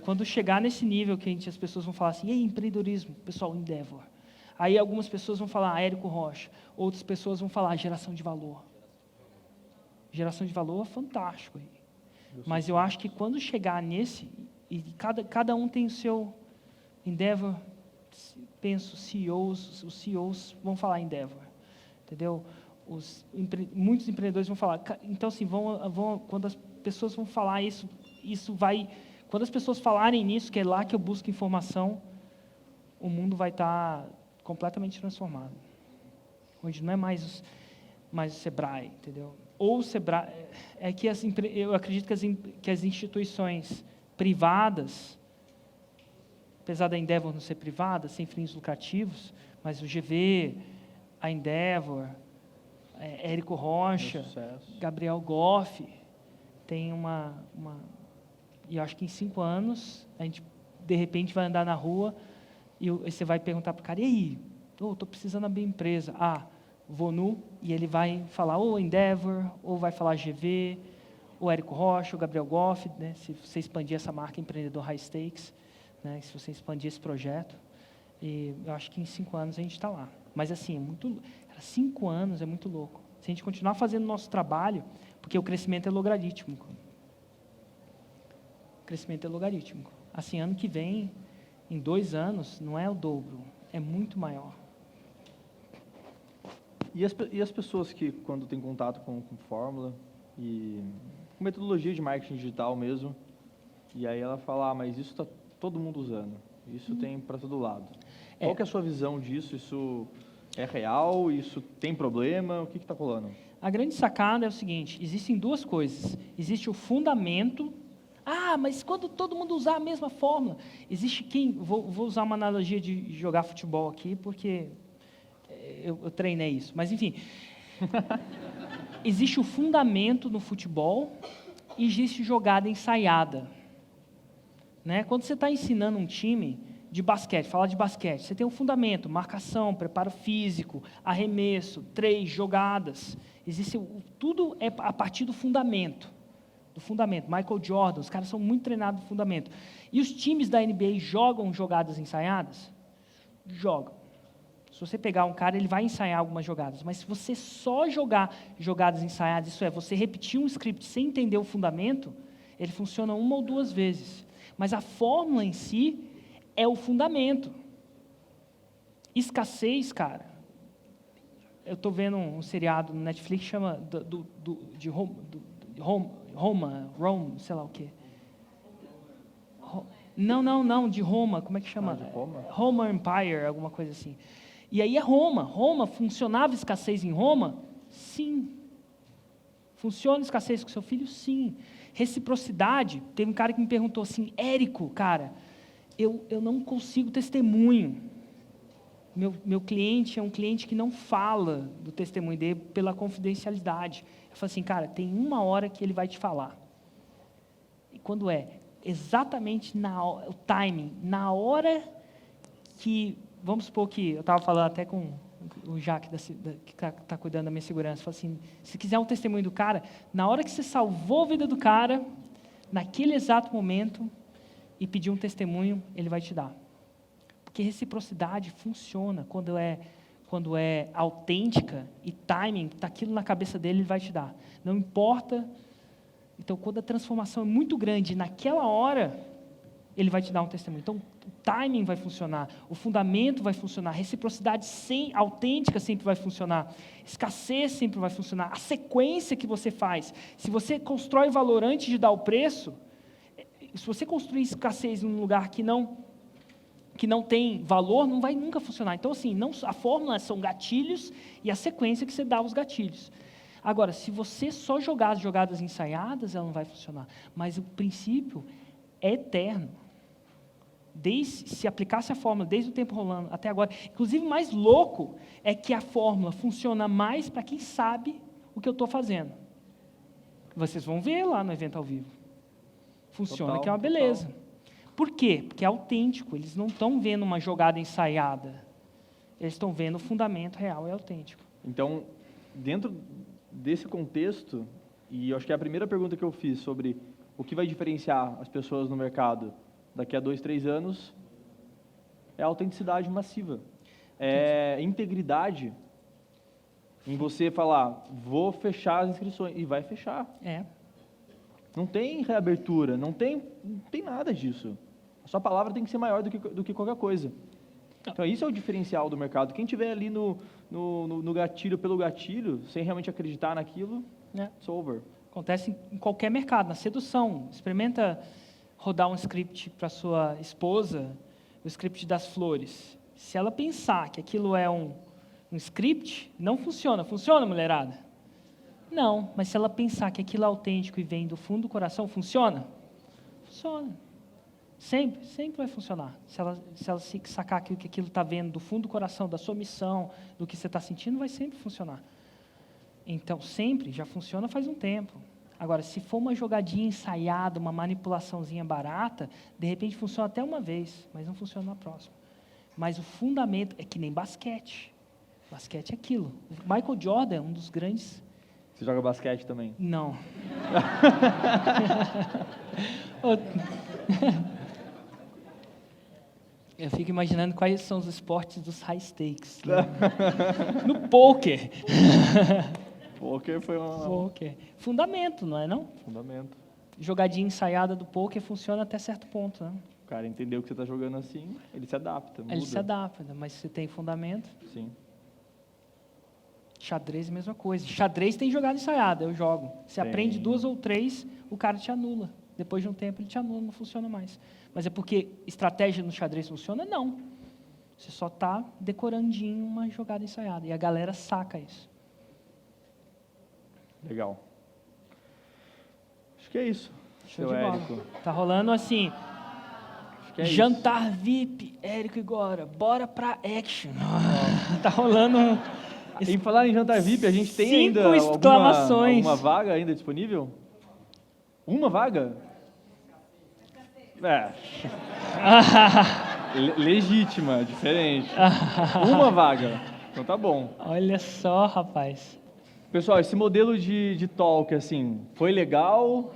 Quando chegar nesse nível que as pessoas vão falar assim, e aí, empreendedorismo? Pessoal, Endeavor. Aí algumas pessoas vão falar Érico Rocha, outras pessoas vão falar geração de valor. Geração de valor é fantástico. Mas eu acho que quando chegar nesse, e cada um tem o seu Endeavor, penso, os CEOs vão falar Endeavor, entendeu? Muitos empreendedores vão falar, então assim, quando as pessoas vão falar isso vai, quando as pessoas falarem nisso, que é lá que eu busco informação, o mundo vai estar completamente transformado. Onde não é mais o Sebrae, entendeu? Ou o Sebrae, eu acredito que as instituições privadas, apesar da Endeavor não ser privada, sem fins lucrativos, mas o GV, a Endeavor, Érico Rocha, Sucesso. Gabriel Goff, tem e eu acho que em 5 anos, a gente, de repente, vai andar na rua e você vai perguntar para o cara, e aí, estou precisando abrir empresa. Vou nu, e ele vai falar ou Endeavor, ou vai falar GV, ou Érico Rocha, ou Gabriel Goff, né, se você expandir essa marca Empreendedor High Stakes, né, se você expandir esse projeto, e eu acho que em 5 anos a gente está lá. Mas assim, 5 anos é muito louco. Se a gente continuar fazendo o nosso trabalho, porque o crescimento é logarítmico. O crescimento é logarítmico. Assim, ano que vem, em 2 anos, não é o dobro, é muito maior. E as pessoas que, quando têm contato com fórmula e com metodologia de marketing digital mesmo, e aí ela fala, mas isso está todo mundo usando, isso tem para todo lado. Qual que é a sua visão disso? Isso é real? Isso tem problema? O que está rolando? A grande sacada é o seguinte, existem 2 coisas. Existe o fundamento. Mas quando todo mundo usar a mesma fórmula, existe quem... Vou usar uma analogia de jogar futebol aqui, porque eu treinei isso. Mas, enfim, existe o fundamento no futebol e existe jogada ensaiada. Né? Quando você está ensinando um time de basquete, falar de basquete, você tem um fundamento, marcação, preparo físico, arremesso, 3 jogadas. Tudo é a partir do fundamento. Michael Jordan, os caras são muito treinados no fundamento. E os times da NBA jogam jogadas ensaiadas? Jogam. Se você pegar um cara, ele vai ensaiar algumas jogadas, mas se você só jogar jogadas ensaiadas, isso é, você repetir um script sem entender o fundamento, ele funciona 1 ou 2 vezes. Mas a fórmula em si é o fundamento. Escassez, cara. Eu estou vendo um seriado no Netflix que chama Rome, sei lá o quê. Não, de Roma, como é que chama? De Roma? Roma Empire, alguma coisa assim. E aí é Roma. Roma, funcionava escassez em Roma? Sim. Funciona escassez com seu filho? Sim. Reciprocidade, teve um cara que me perguntou assim, Érico, cara, eu não consigo testemunho. Meu cliente é um cliente que não fala do testemunho dele pela confidencialidade. Eu falei assim, cara, tem 1 hora que ele vai te falar. E quando é? Exatamente o timing, na hora que, vamos supor que, eu estava falando até com o Jaque, que está cuidando da minha segurança, falou assim, se quiser um testemunho do cara, na hora que você salvou a vida do cara, naquele exato momento, e pedir um testemunho, ele vai te dar. Porque reciprocidade funciona quando é autêntica e timing, está aquilo na cabeça dele, ele vai te dar. Não importa. Então, quando a transformação é muito grande, naquela hora, ele vai te dar um testemunho. Então, o timing vai funcionar, o fundamento vai funcionar, a reciprocidade autêntica sempre vai funcionar, escassez sempre vai funcionar, a sequência que você faz. Se você constrói valor antes de dar o preço, se você construir escassez num lugar que não tem valor, não vai nunca funcionar. Então, assim, a fórmula são gatilhos e a sequência que você dá aos gatilhos. Agora, se você só jogar as jogadas ensaiadas, ela não vai funcionar. Mas o princípio é eterno. Se aplicasse a fórmula desde o tempo rolando até agora, inclusive mais louco é que a fórmula funciona mais para quem sabe o que eu estou fazendo. Vocês vão ver lá no evento ao vivo. Funciona, que é uma beleza. Total. Por quê? Porque é autêntico, eles não estão vendo uma jogada ensaiada, eles estão vendo o fundamento real e autêntico. Então, dentro desse contexto, e eu acho que é a primeira pergunta que eu fiz sobre o que vai diferenciar as pessoas no mercado daqui a 2, 3 anos, é a autenticidade massiva, é integridade em você falar, vou fechar as inscrições, e vai fechar. Não tem reabertura, não tem nada disso. A sua palavra tem que ser maior do que qualquer coisa. Então, isso é o diferencial do mercado. Quem estiver ali no gatilho, pelo gatilho, sem realmente acreditar naquilo, it's over. Acontece em qualquer mercado, na sedução. Experimenta rodar um script para sua esposa, o script das flores. Se ela pensar que aquilo é um script, não funciona. Funciona, mulherada? Não, mas se ela pensar que aquilo é autêntico e vem do fundo do coração, funciona? Funciona. Sempre vai funcionar. Se ela se sacar aquilo que aquilo está vendo do fundo do coração, da sua missão, do que você está sentindo, vai sempre funcionar. Então, sempre, já funciona faz um tempo. Agora, se for uma jogadinha ensaiada, uma manipulaçãozinha barata, de repente funciona até uma vez, mas não funciona na próxima. Mas o fundamento é que nem basquete. Basquete é aquilo. O Michael Jordan é um dos grandes... Você joga basquete também? Não. Eu fico imaginando quais são os esportes dos high stakes. Né? No poker. Poker foi Poker. Fundamento, não é não? fundamento. Jogadinha ensaiada do poker funciona até certo ponto, né? O cara entendeu que você está jogando assim, ele se adapta, muda. Ele se adapta, mas se tem fundamento... Sim. Xadrez é a mesma coisa. Xadrez tem jogada ensaiada, eu jogo. Você aprende 2 ou 3, o cara te anula. Depois de um tempo ele te anula, não funciona mais. Mas é porque estratégia no xadrez funciona? Não. Você só está decorandinho uma jogada ensaiada. E a galera saca isso. Legal. Acho que é isso. Show Seu de bola. Érico. Tá rolando assim, Acho que é jantar VIP, Érico e Gora, bora pra action. Tá rolando um... Em falar em jantar VIP, a gente tem 5 ainda exclamações. alguma vaga ainda disponível? Uma vaga? É. Legítima, diferente. Uma vaga. Então tá bom. Olha só, rapaz. Pessoal, esse modelo de talk, assim, foi legal?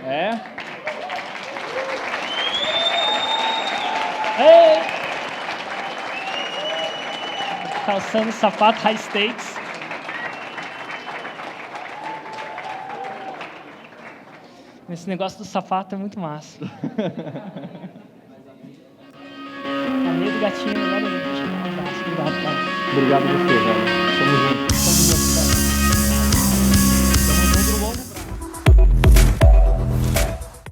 É? Ei! Calçando sapato high stakes. Esse negócio do sapato é muito massa. Amei do gatinho, melhor gente. Um abraço, obrigado, cara. Obrigado a você, velho.